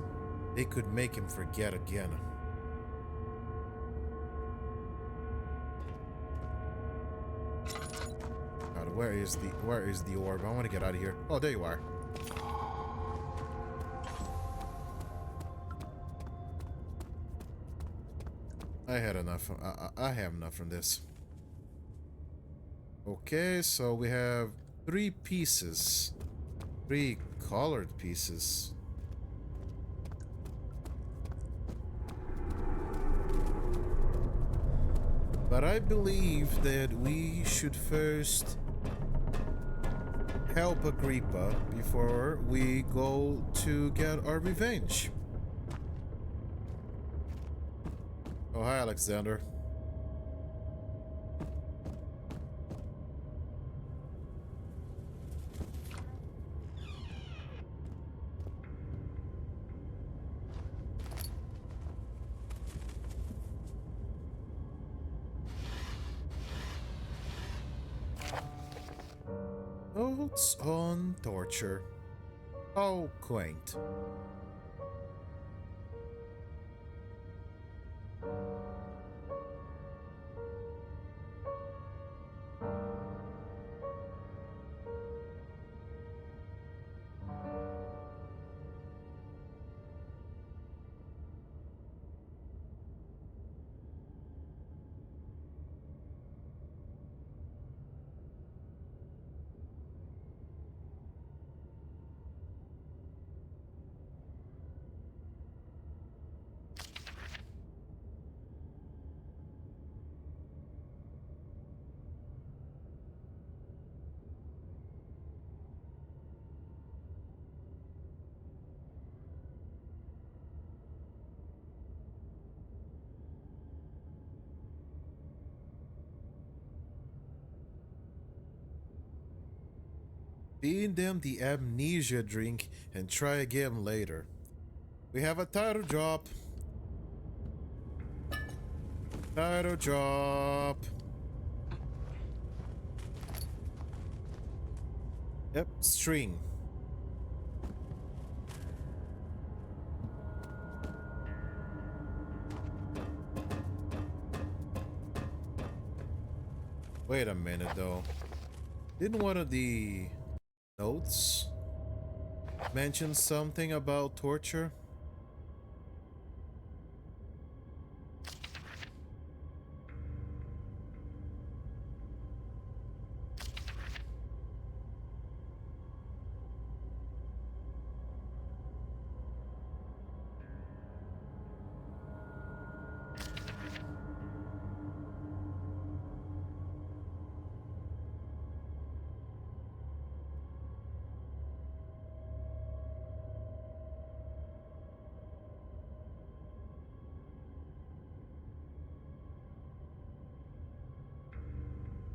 They could make him forget again. God, where is the orb? I want to get out of here. Oh, there you are. I had enough. I have enough from this. Okay, so we have 3 pieces. 3 colored pieces. But I believe that we should first help Agrippa before we go to get our revenge. Oh, hi, Alexander. Notes on torture. How quaint. Feed them the amnesia drink and try again later. We have a title drop. Title drop. Yep, string. Wait a minute though. Didn't one of the notes mention something about torture?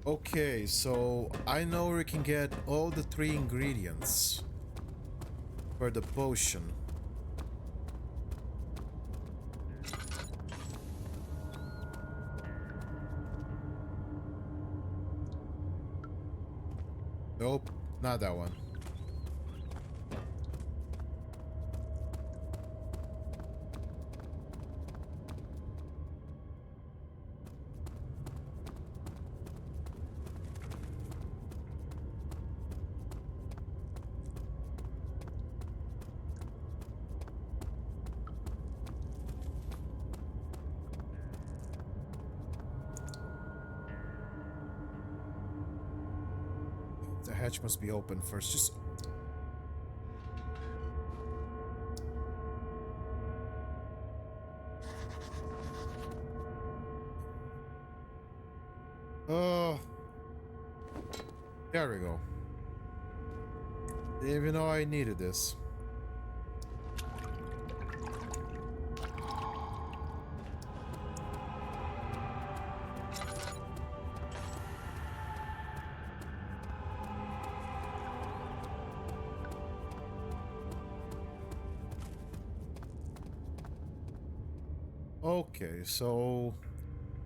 Okay, so I know we can get all the 3 ingredients for the potion. Nope, not that one. The hatch must be open first. Just oh, there we go. Didn't even know I needed this. Okay, so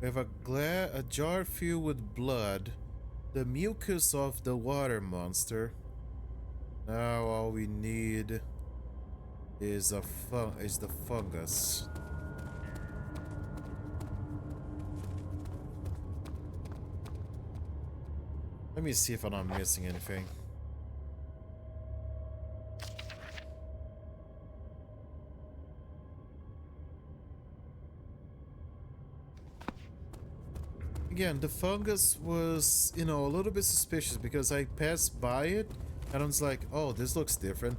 we have a jar filled with blood, the mucus of the water monster. Now all we need is the fungus. Let me see if I'm not missing anything. Again, the fungus was, you know, a little bit suspicious because I passed by it and I was like, oh, this looks different.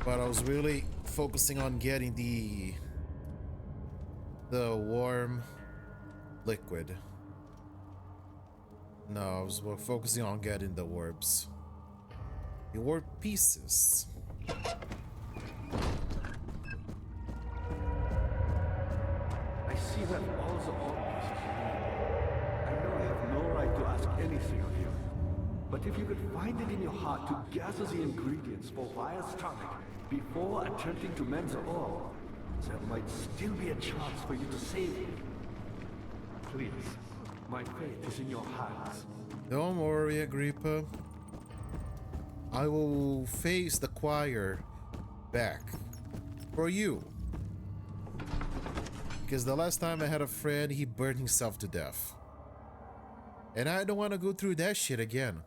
But I was really focusing on getting the warm liquid. No, I was focusing on getting the orbs. The orb pieces. I see that all the orb pieces. I know I have no right to ask anything of you. But if you could find it in your heart to gather the ingredients for Wire's tonic before attempting to mend the orb, there might still be a chance for you to save me. Please, my fate is in your hands. Don't worry, Agrippa. I will face the choir back for you. Because the last time I had a friend, he burned himself to death. And I don't want to go through that shit again.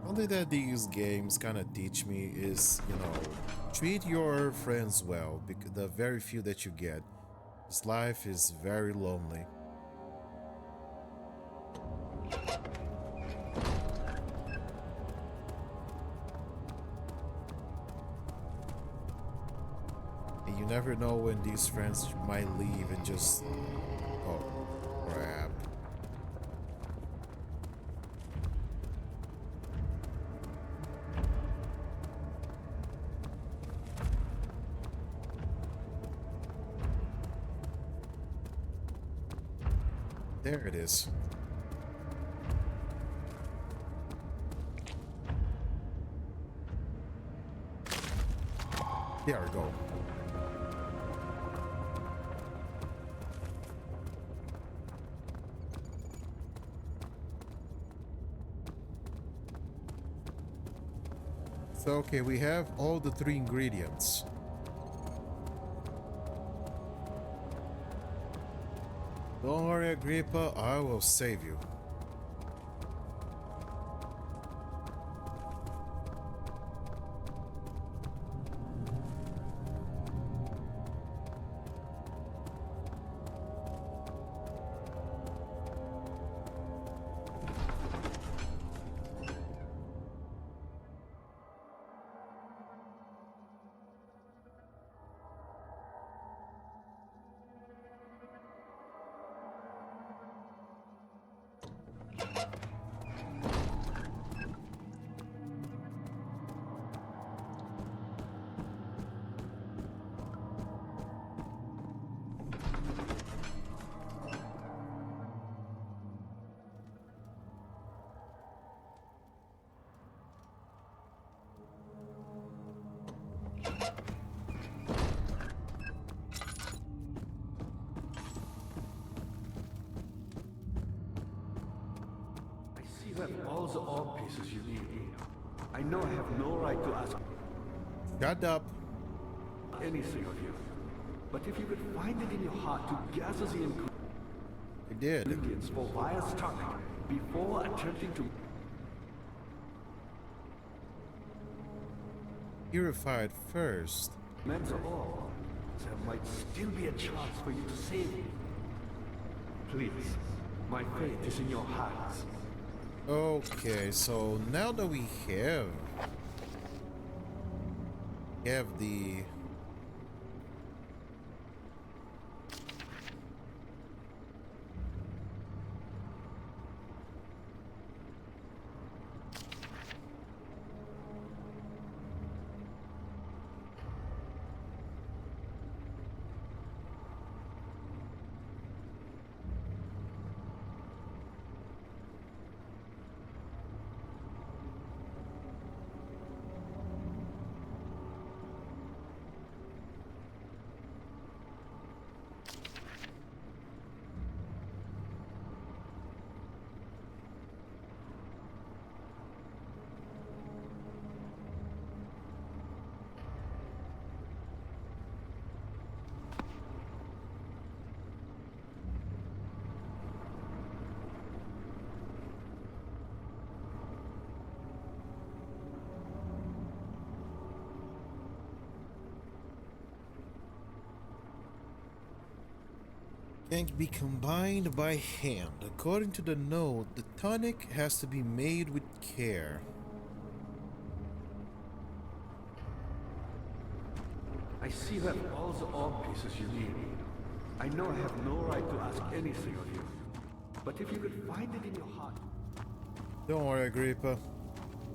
Something that these games kind of teach me is, you know, treat your friends well, because the very few that you get. This life is very lonely. And you never know when these friends might leave and just... oh, crap. There it is. There we go. So, okay, we have all the 3 ingredients. Don't worry, Agrippa, I will save you. You have all the orb pieces you need. I know I have no right to ask Shut up. anything of you. But if you could find it in your heart to gather the I did. ingredients for Vire's tonic before attempting to Purify it first. mend the orb, there might still be a chance for you to save me. Please, my fate is in your hands. Okay, so now that we have the can't be combined by hand. According to the note, the tonic has to be made with care. I see you have all the orb pieces you need. I know I have no right to ask anything of you. But if you could find it in your heart... Don't worry, Agrippa.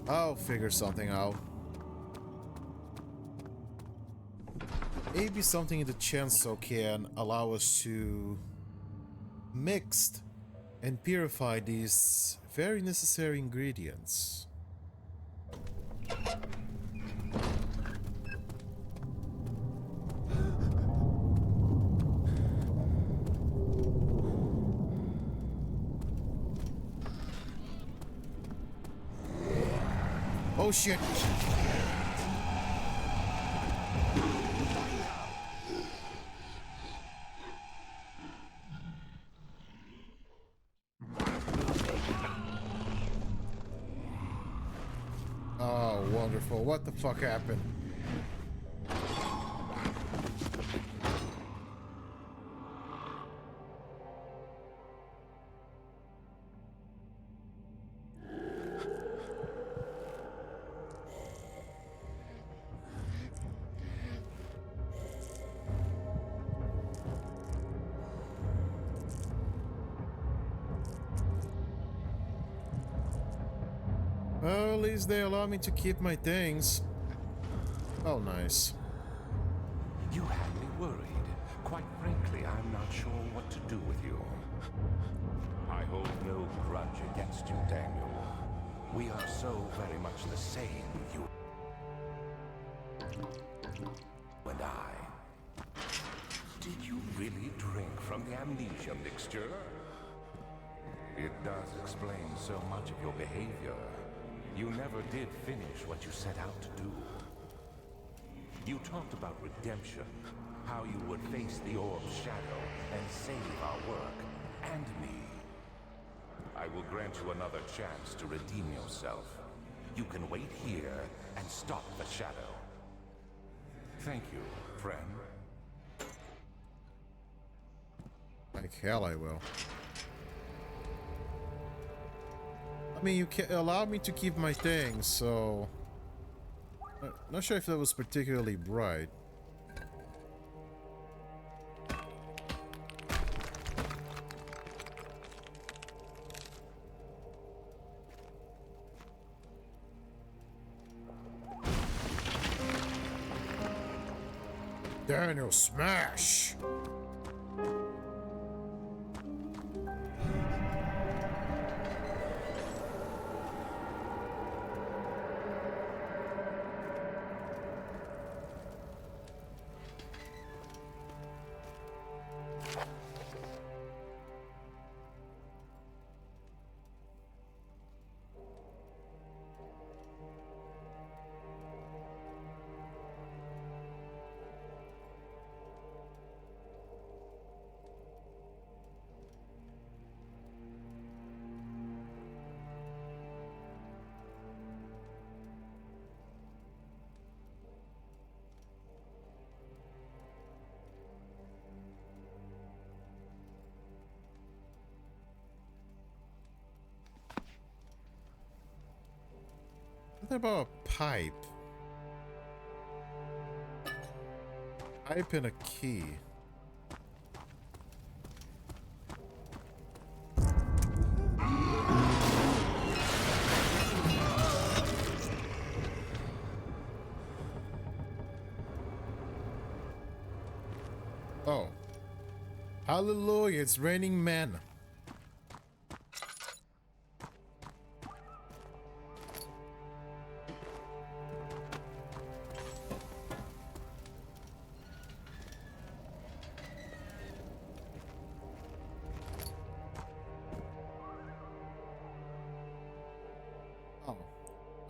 I'll figure something out. Maybe something in the chancel can allow us to mix and purify these very necessary ingredients. Oh shit! Oh, wonderful. What the fuck happened? Well, at least they allow me to keep my things. Oh, nice. You had me worried. Quite frankly, I'm not sure what to do with you. I hold no grudge against you, Daniel. We are so very much the same, you and I. Did you really drink from the amnesia mixture? It does explain so much of your behavior. You never did finish what you set out to do. You talked about redemption, how you would face the orb's shadow and save our work, and me. I will grant you another chance to redeem yourself. You can wait here and stop the shadow. Thank you, friend. Like hell I will. I mean, you can't allow me to keep my things, so... Not sure if that was particularly bright. Daniel, smash! What about a pipe? Pipe and a key. Oh. Hallelujah, it's raining men.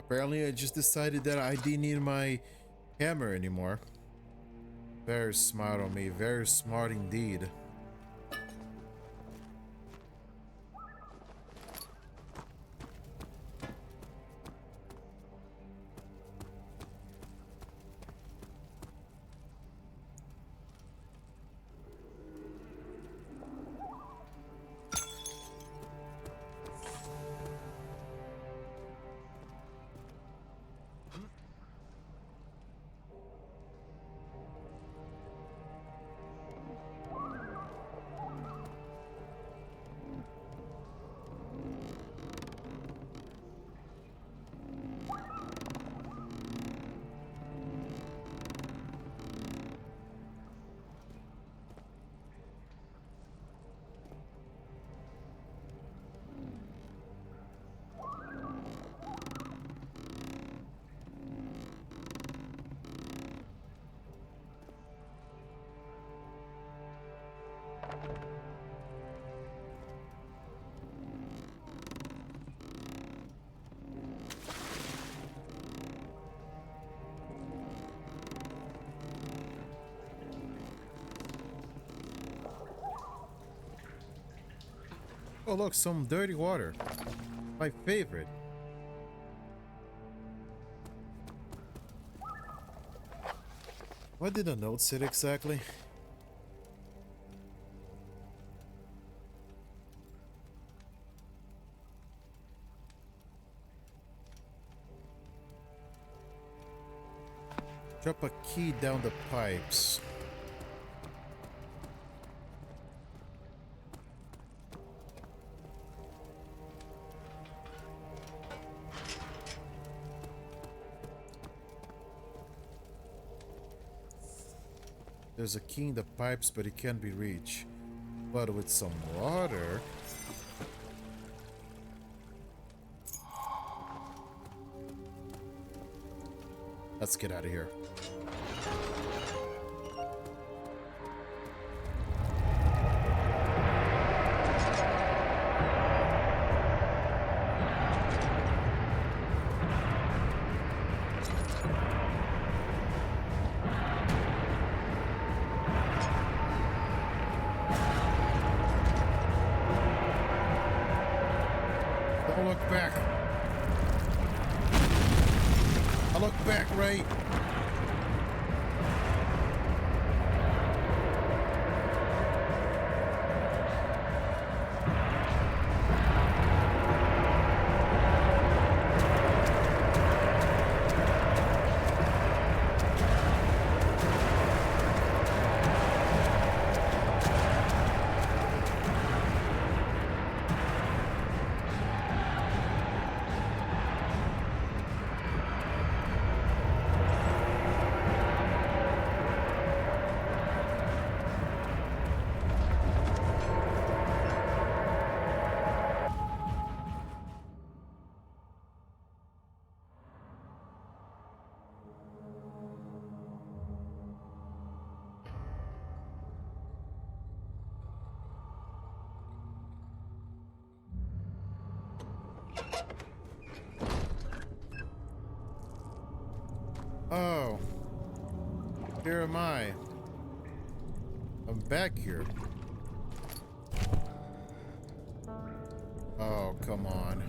Apparently I just decided that I didn't need my hammer anymore. Very smart on me, very smart indeed. Oh look, some dirty water. My favorite. What did the note say exactly? Drop a key down the pipes. There's a key in the pipes, but it can't be reached. But with some water... Let's get out of here. I look back. I look back, right? Oh, here am I. I'm back here. Oh, come on.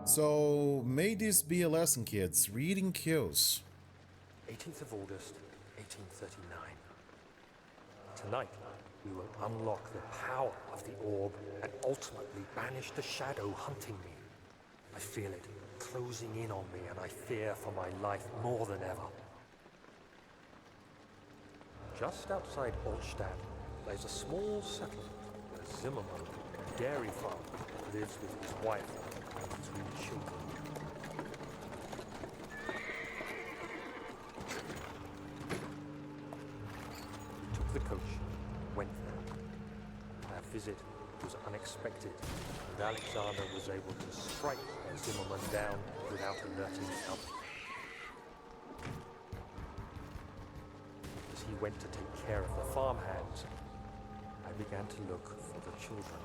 So, may this be a lesson, kids. Reading kills. 18th of August, 1839. Tonight, we will unlock the power of the orb and ultimately banish the shadow hunting me. I feel it closing in on me, and I fear for my life more than ever. Just outside Altstadt lies a small settlement where Zimmerman, a dairy farmer, lives with his wife and 3 children. We took the coach, went there. Our visit was unexpected, and Alexander was able to strike Zimmerman down without alerting help. As he went to take care of the farmhands, I began to look for the children.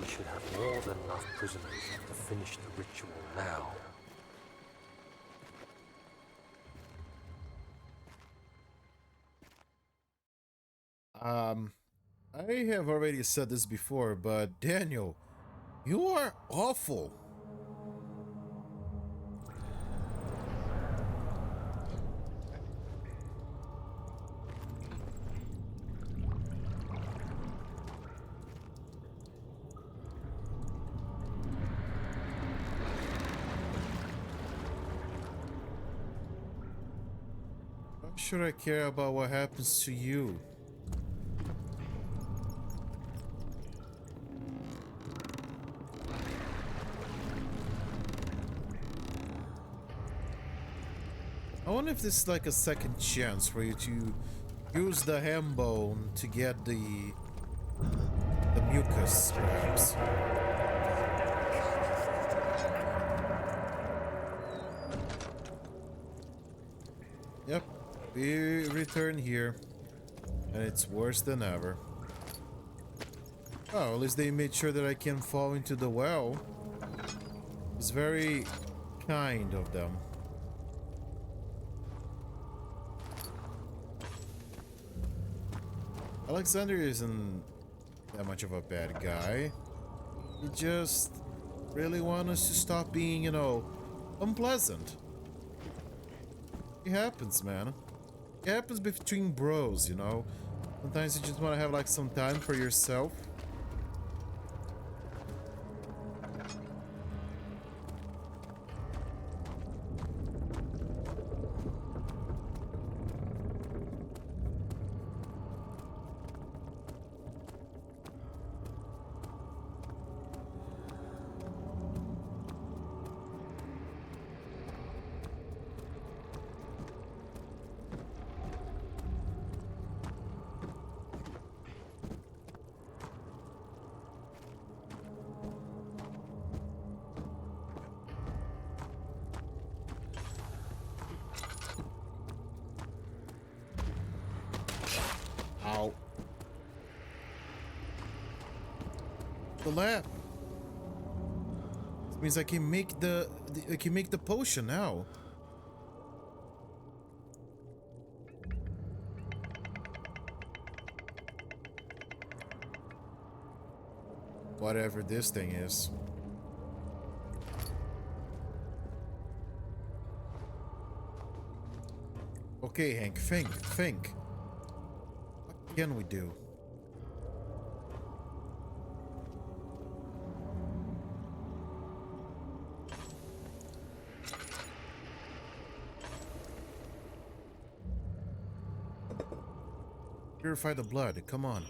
We should have more than enough prisoners to finish the ritual now. I have already said this before, but Daniel, you are awful. Why should I care about what happens to you? I wonder if this is like a second chance for you to use the ham bone to get the mucus, perhaps. Yep, we return here, and it's worse than ever. Oh, at least they made sure that I can fall into the well. It's very kind of them. Alexander isn't that much of a bad guy. He just really wants us to stop being, you know, unpleasant. It happens, man. It happens between bros, you know. Sometimes you just want to have like some time for yourself. The lab. This means I can make the potion now. Whatever this thing is. Okay, Hank, think. What can we do? Purify the blood, come on.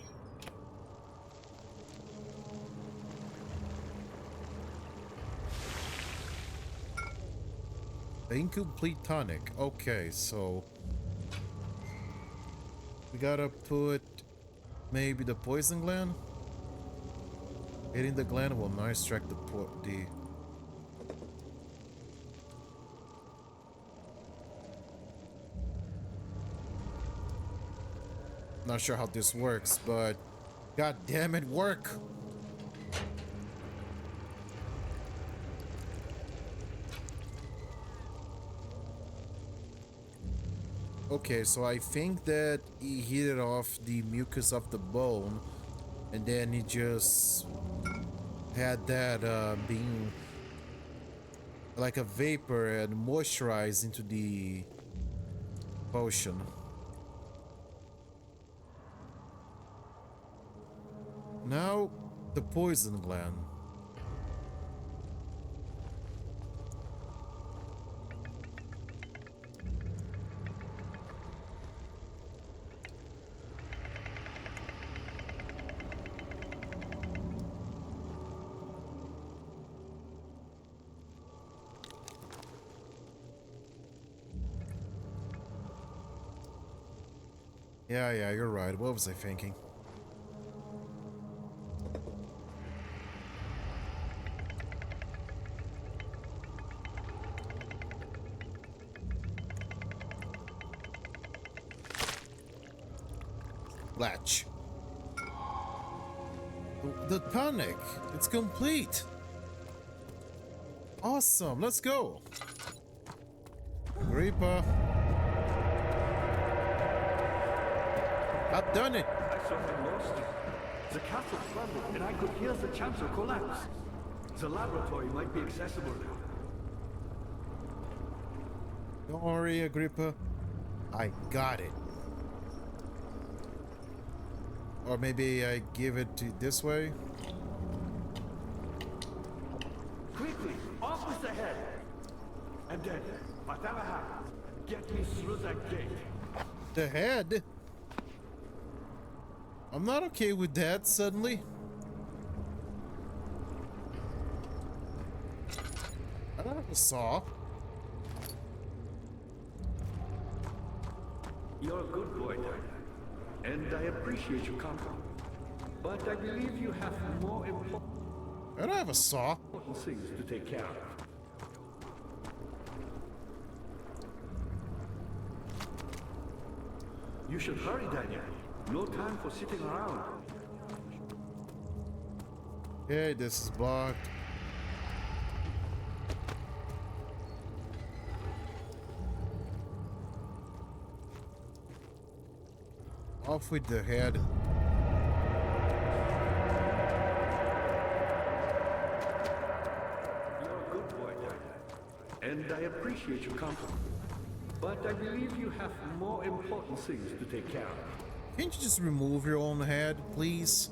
The incomplete tonic. Okay, so we gotta put maybe the poison gland. Hitting the gland will not extract the Not sure how this works, but god damn it, work. Okay, so I think that he heated off the mucus of the bone, and then he just had that being like a vapor and moisturized into the potion. Now, the poison gland. Yeah, you're right. What was I thinking? Latch. The tonic. It's complete. Awesome. Let's go. Reaper. I've done it. I thought I lost you. The castle crumbled, and I could hear the chancel collapse. The laboratory might be accessible now. Don't worry, Agrippa. I got it. Or maybe I give it to this way. Quickly, off with the head. And then, whatever happens, get me through that gate. The head? I'm not okay with that suddenly. I don't have a saw. You're a good boy, Dad. And I appreciate your comfort. But I believe you have more I don't have a saw. important things to take care of. You should hurry, Daniel. No time for sitting around. Okay, this is blocked. Off with the head. You're a good boy, Dad. And I appreciate your comfort. But I believe you have more important things to take care of. Can't you just remove your own head, please?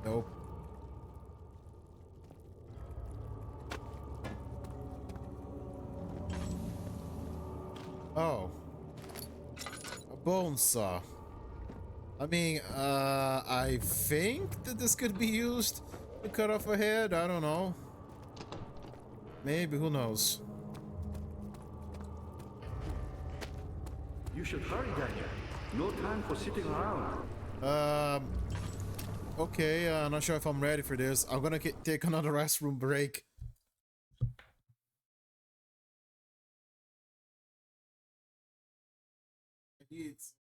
Nope. Oh. A bone saw. I mean, I think that this could be used to cut off a head. I don't know. Maybe, who knows? You should hurry, Daniel. No time for sitting around. Okay, not sure if I'm ready for this. I'm gonna take another restroom break. It's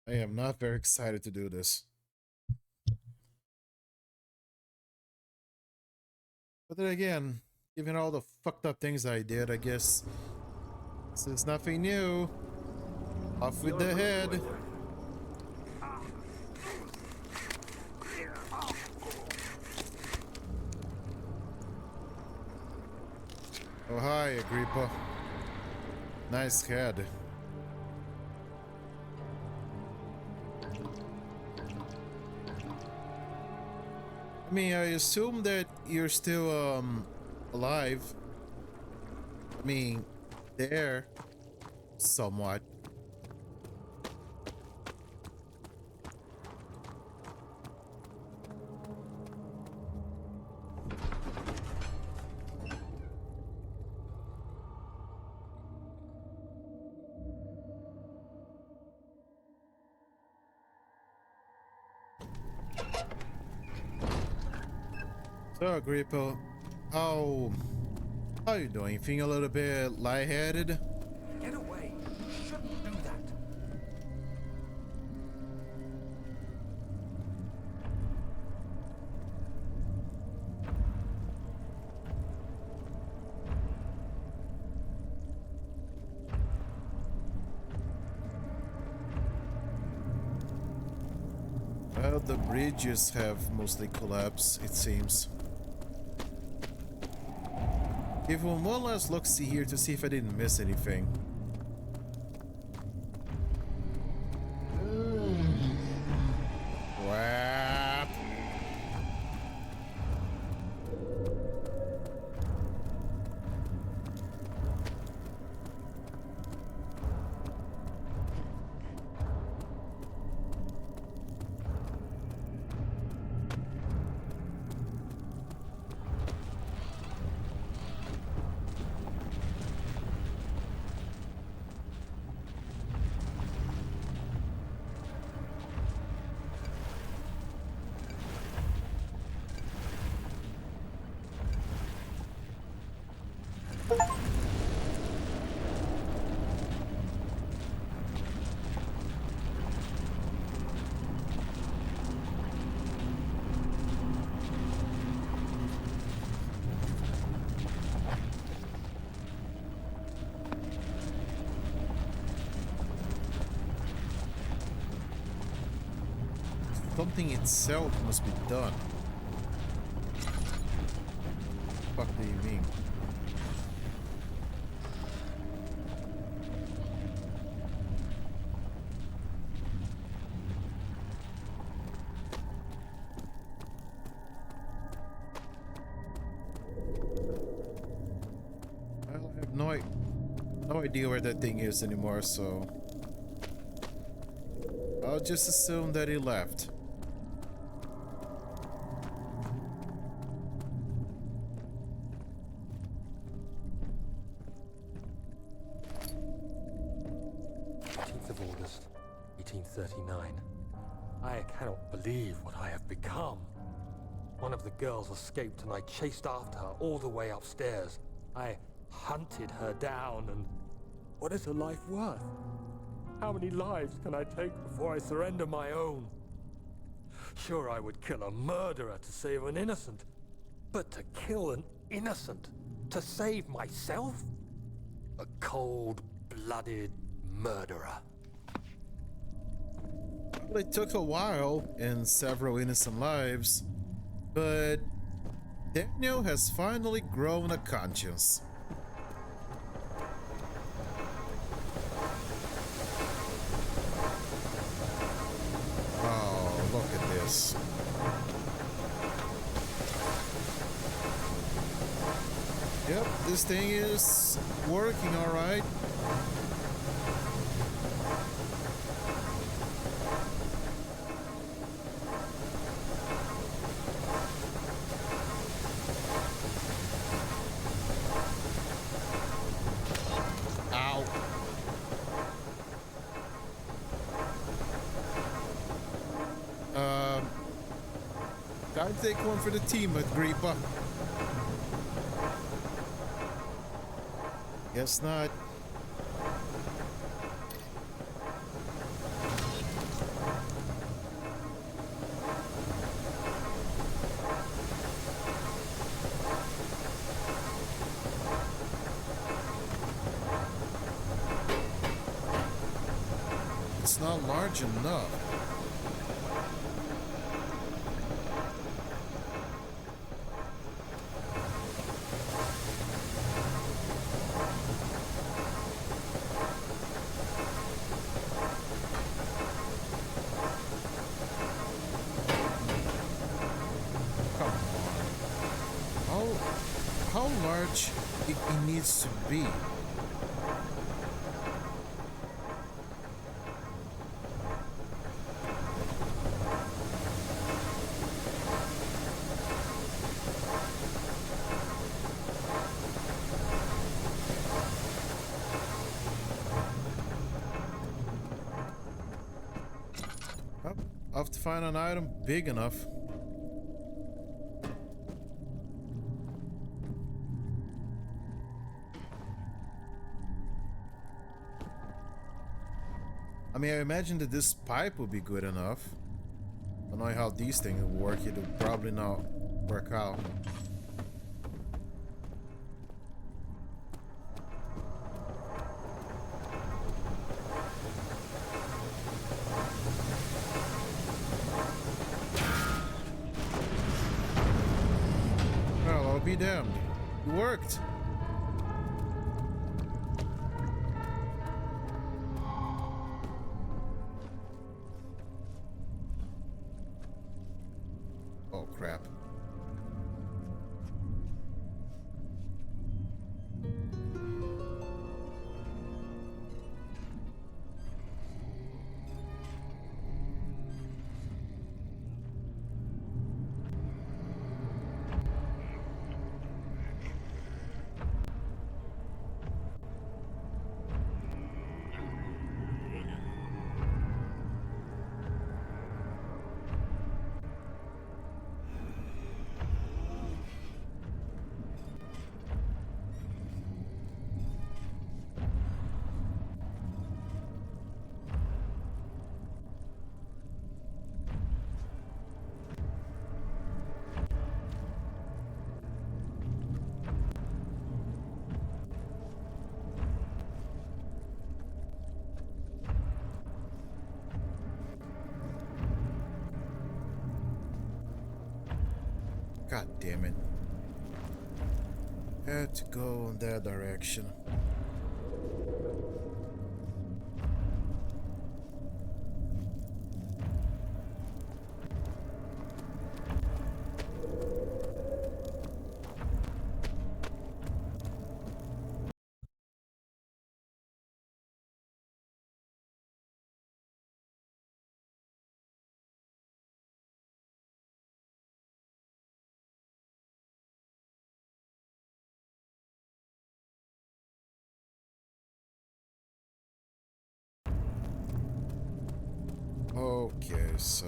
I am not very excited to do this. But then again, given all the fucked up things I did, I guess this is nothing new. Off with the head. Oh, hi, Agrippa. Nice head. I mean, I assume that you're still, alive. I mean, there. Somewhat. So, Agrippa, how you doing? Feeling a little bit lightheaded? Get away! You shouldn't do that! Well, the bridges have mostly collapsed, it seems. Give one last look-see here to see if I didn't miss anything. Crap. Something itself must be done. What do you mean? no idea where that thing is anymore, so I'll just assume that he left. August 1839. I cannot believe what I have become. One of the girls escaped and I chased after her all the way upstairs. I hunted her down and... what is a life worth? How many lives can I take before I surrender my own? Sure, I would kill a murderer to save an innocent, but to kill an innocent to save myself? A cold-blooded murderer. Well, it took a while and several innocent lives, but Daniel has finally grown a conscience. Oh, look at this. Yep, this thing is working all right. Ow. Time to take one for the team, Agrippa. Guess not. It's not large enough. How large it needs to be? Well, I'll have to find an item big enough. I mean, I imagine that this pipe would be good enough. I don't know how these things will work. It will probably not work out. Well, I'll be damned. It worked. Oh, crap. God damn it. Had to go in that direction. Okay, so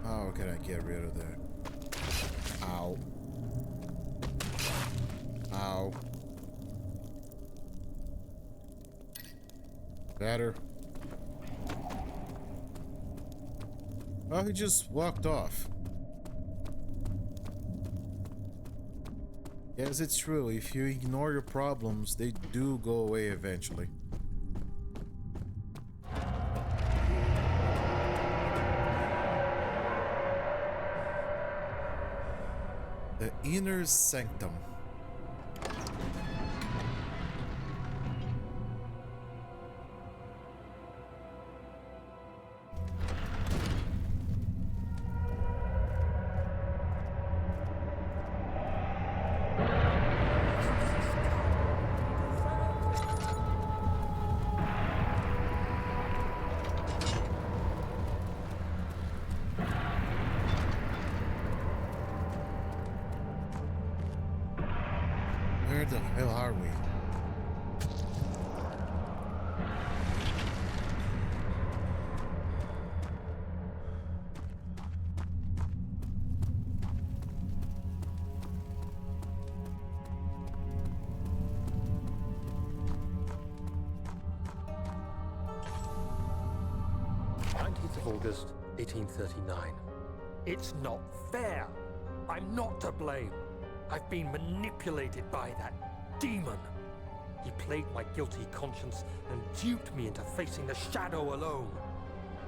how can I get rid of that? Ow. Ow. Better. Oh, he just walked off. Yes, it's true. If you ignore your problems, they do go away eventually. The Inner Sanctum. Where the hell are we? August 1839. It's not fair. I'm not to blame. I've been manipulated by that demon. He played my guilty conscience and duped me into facing the shadow alone.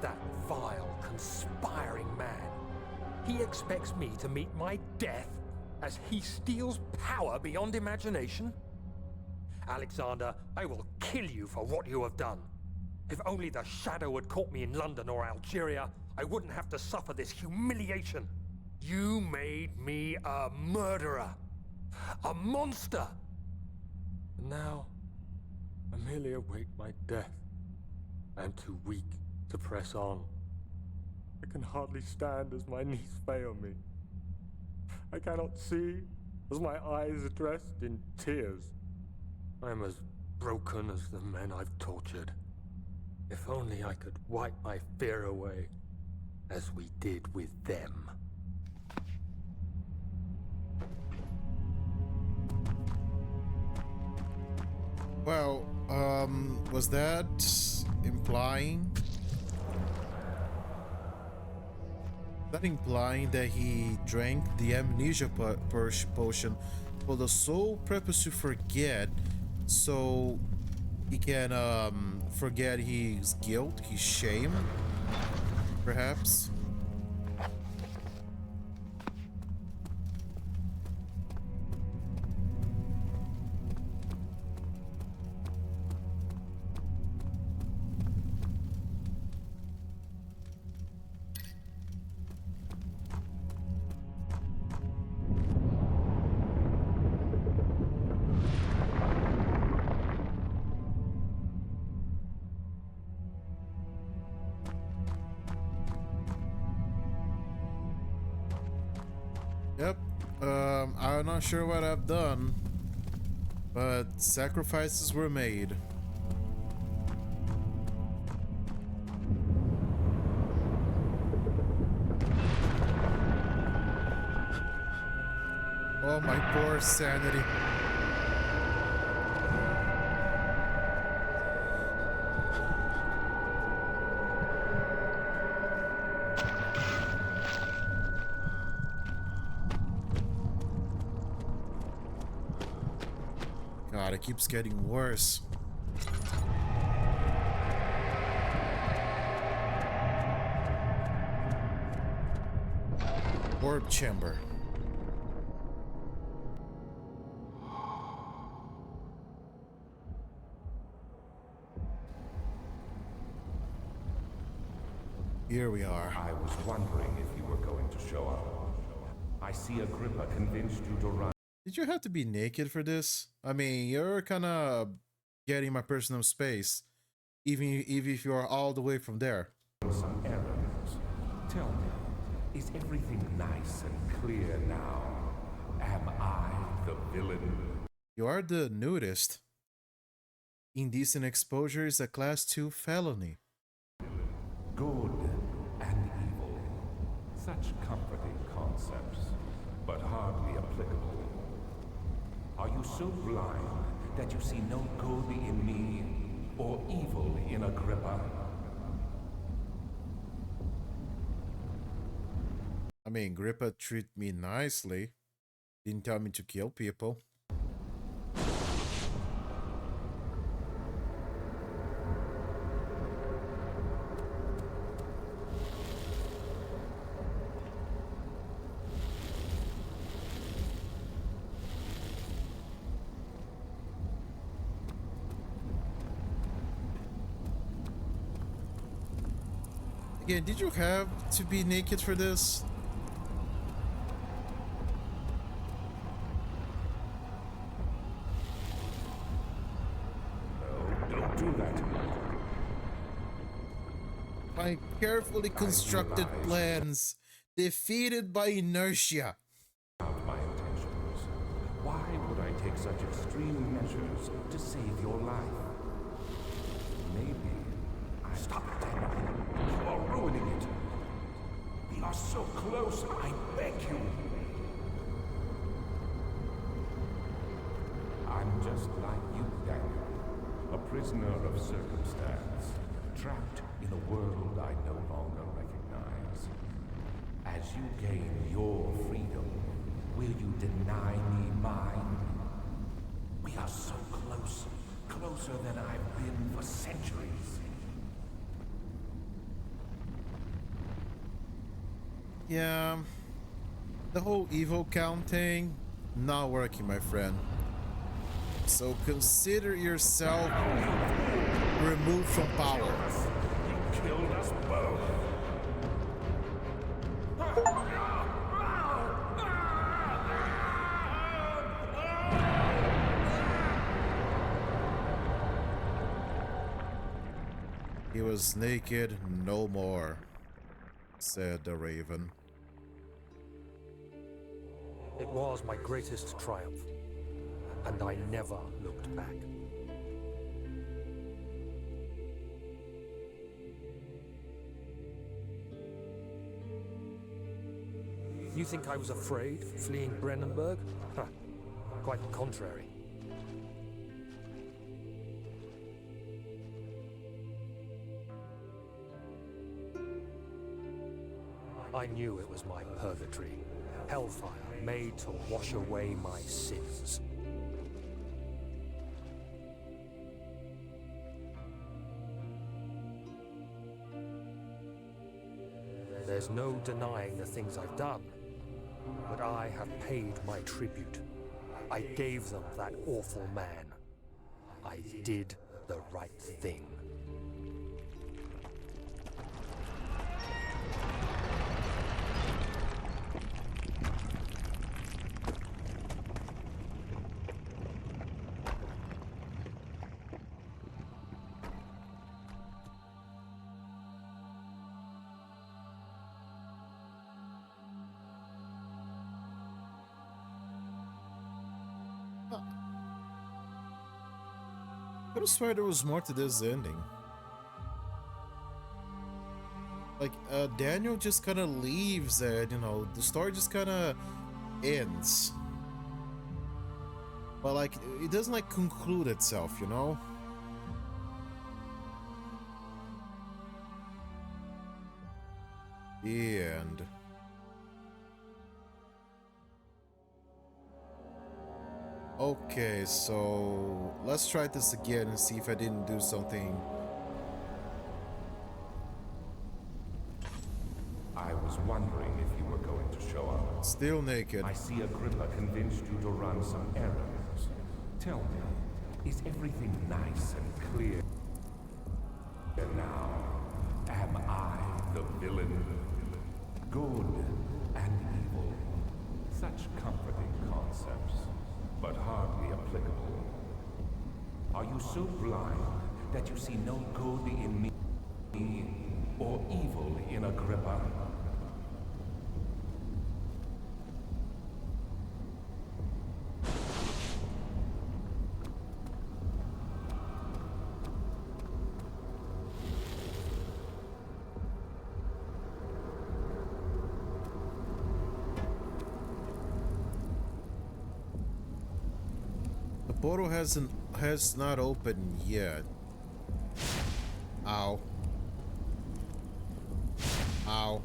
That vile, conspiring man. He expects me to meet my death as he steals power beyond imagination. Alexander, I will kill you for what you have done. If only the shadow had caught me in London or Algeria, I wouldn't have to suffer this humiliation. You made me a murderer, a monster. And now, I merely await my death. I am too weak to press on. I can hardly stand as my knees fail me. I cannot see as my eyes are dressed in tears. I am as broken as the men I've tortured. If only I could wipe my fear away, as we did with them. Well, was that implying? That implying that he drank the amnesia potion for the sole purpose to forget, so he can forget his guilt, his shame, perhaps? Yep, I'm not sure what I've done, but sacrifices were made. Oh, my poor sanity. God, it keeps getting worse. Orb chamber. Here we are. I was wondering if you were going to show up. I see Agrippa convinced you to run. Did you have to be naked for this? I mean, you're kind of getting my personal space, even if you're all the way from there. Some errands. Tell me, is everything nice and clear now? Am I the villain? You are the nudist. Indecent exposure is a Class 2 felony. Good and evil. Such comforting concepts, but hardly applicable. Are you so blind that you see no good in me or evil in Agrippa? I mean, Grippa treated me nicely. Didn't tell me to kill people. Again, did you have to be naked for this? Don't do that. My carefully constructed plans defeated by inertia. About my intentions. Why would I take such extreme measures to save your life? Maybe I stop it. You are ruining it. We are so close, I beg you. I'm just like you, Daniel. A prisoner of circumstance. Trapped in a world I no longer recognize. As you gain your freedom, will you deny me mine? We are so close. Closer than I've been for centuries. Yeah, the whole evil count thing, not working, my friend. So consider yourself removed from power. You killed us both. He was naked no more, said the raven. It was my greatest triumph, and I never looked back. You think I was afraid, fleeing Brennenburg? Huh. Quite the contrary. I knew it was my purgatory, hellfire made to wash away my sins. There's no denying the things I've done, but I have paid my tribute. I gave them that awful man. I did the right thing. I could have sworn there was more to this ending. Like, Daniel just kind of leaves and, you know, the story just kind of ends. But, like, it doesn't, like, conclude itself, you know? The end. Okay, so let's try this again and see if I didn't do something. I was wondering if you were going to show up. Still naked. I see Agrippa convinced you to run some errands. Tell me, is everything nice and clear now? Am I the villain? Good and evil. Such comforting concepts, but hardly applicable. Are you so blind that you see no good in me or evil in Agrippa? portal has not opened yet. Ow. Ow.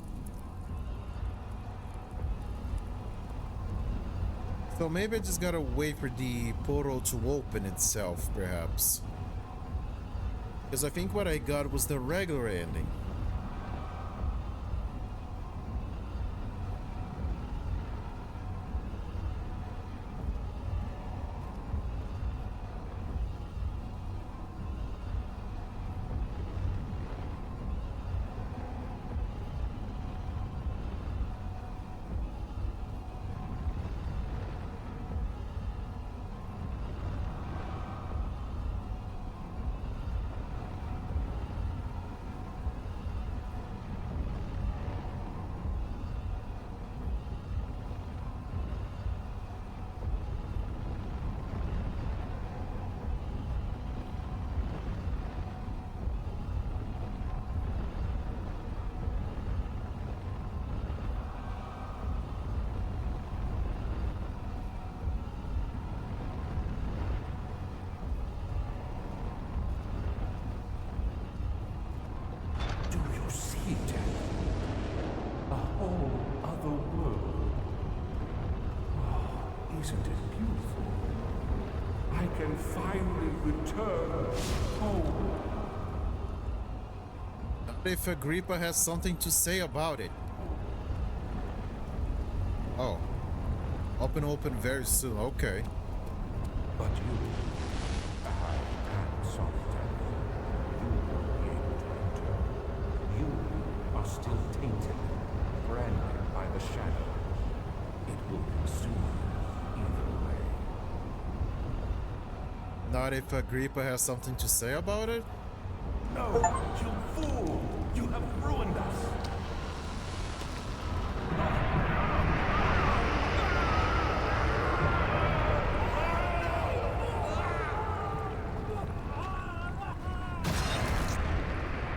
So maybe I just gotta wait for the portal to open itself, perhaps. Because I think what I got was the regular ending. Do you see, Daniel? A whole other world. Oh, isn't it beautiful? I can finally return home. What if Agrippa has something to say about it? Oh. Open very soon, okay. But you, I am sorry, Daniel. You won't be able to enter. You are still tainted, branded by the shadow. It will consume you either way. Not if Agrippa has something to say about it? No, you fool! You have ruined us!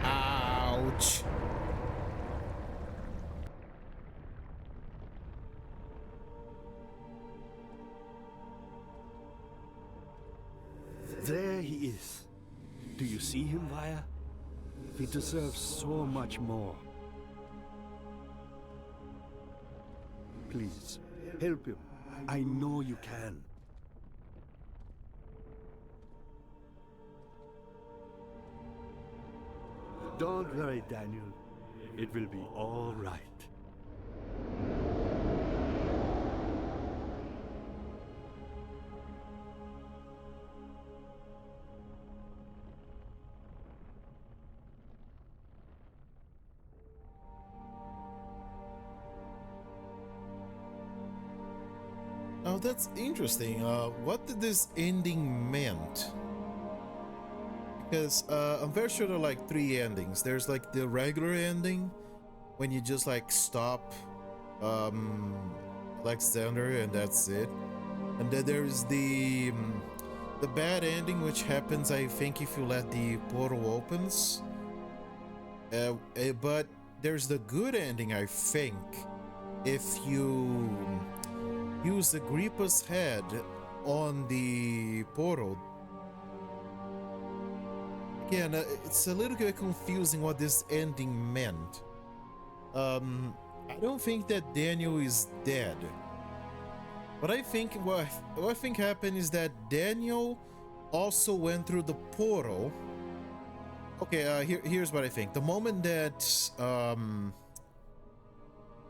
Ouch. There he is. Do you see him, Vaya? He deserves so much more. Please, help him. I know you can. Don't worry, Daniel. It will be all right. Oh, that's interesting. What did this ending meant? Because I'm very sure there are like 3 endings. There's like the regular ending, when you just like stop Alexander and that's it. And then there's the bad ending, which happens, I think, if you let the portal opens. But there's the good ending, I think, if you use Agrippa's head on the portal. Again, it's a little bit confusing what this ending meant. I don't think that Daniel is dead. But I think what I think happened is that Daniel also went through the portal. Okay, here's what I think. The moment that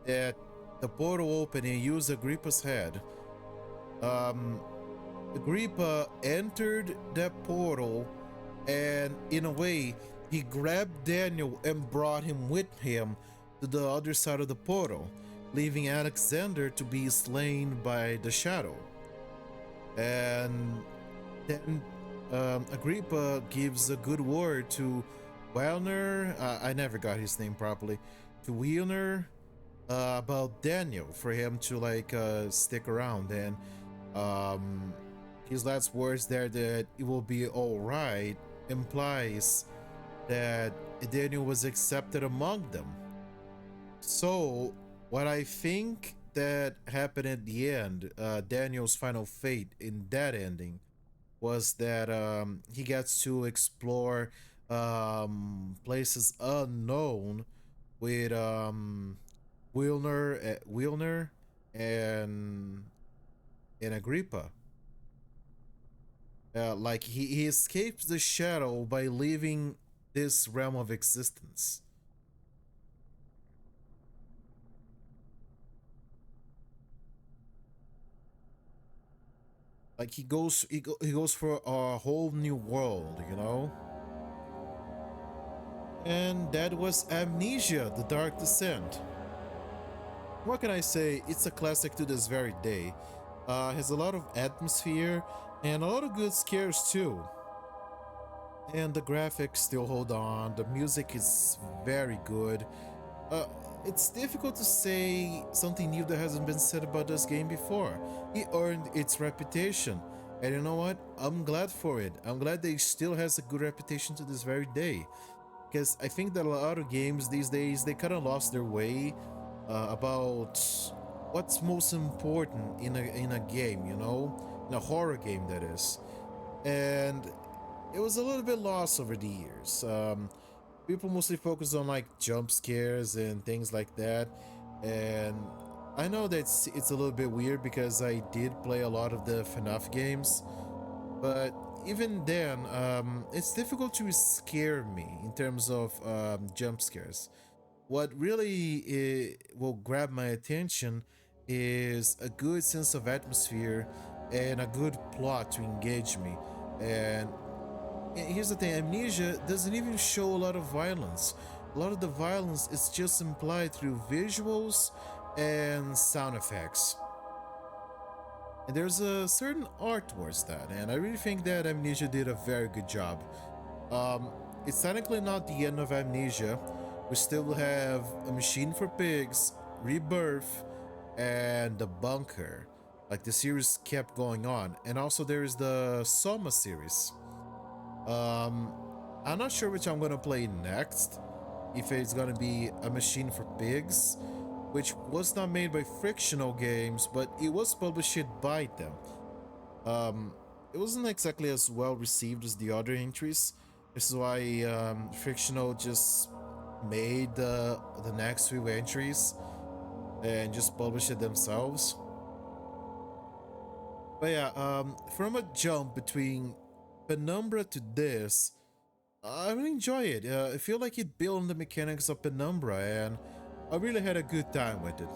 that the portal opened and used Agrippa's head, Agrippa entered that portal, and in a way, he grabbed Daniel and brought him with him to the other side of the portal, leaving Alexander to be slain by the shadow. And then Agrippa gives a good word to Wellner, I never got his name properly, to Wheelner, about Daniel, for him to like stick around. And his last words there, that it will be all right, implies that Daniel was accepted among them. So what I think that happened at the end, Daniel's final fate in that ending, was that he gets to explore places unknown with Wilner and Agrippa. Like he escapes the shadow by leaving this realm of existence. Like he goes for a whole new world, you know? And that was Amnesia The Dark Descent. What can I say? It's a classic to this very day. Has a lot of atmosphere and a lot of good scares too. And the graphics still hold on. The music is very good. Uh, it's difficult to say something new that hasn't been said about this game before. It earned its reputation. And you know what? I'm glad for it. I'm glad that it still has a good reputation to this very day. Because I think that a lot of games these days, they kind of lost their way about what's most important in a game, you know? In a horror game, that is. And it was a little bit lost over the years. People mostly focus on like jump scares and things like that, and I know that it's a little bit weird because I did play a lot of the FNAF games, but even then, it's difficult to scare me in terms of jump scares. What really will grab my attention is a good sense of atmosphere and a good plot to engage me. And here's the thing, Amnesia doesn't even show a lot of violence. A lot of the violence is just implied through visuals and sound effects. And there's a certain art towards that, and I really think that Amnesia did a very good job. Um, it's technically not the end of Amnesia. We still have A Machine for Pigs, Rebirth, and The Bunker. Like the series kept going on. And also there is the Soma series. Um, I'm not sure which I'm gonna play next. If it's gonna be A Machine for Pigs, which was not made by Frictional Games, but it was published by them. It wasn't exactly as well received as the other entries. This is why Frictional just made the next few entries and just published it themselves. But yeah, from a jump between Penumbra to this, I really enjoy it. I feel like it built on the mechanics of Penumbra, and I really had a good time with it.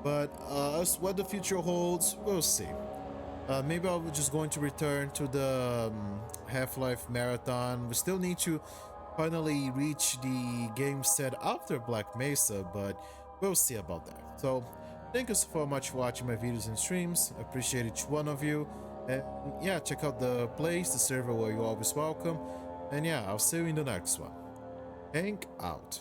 But as what the future holds, we'll see. Maybe I'm just going to return to the Half-Life Marathon. We still need to finally reach the game set after Black Mesa, but we'll see about that. So, thank you so much for watching my videos and streams. I appreciate each one of you. And yeah, check out the place, the server where you're always welcome. And yeah, I'll see you in the next one. Hank out.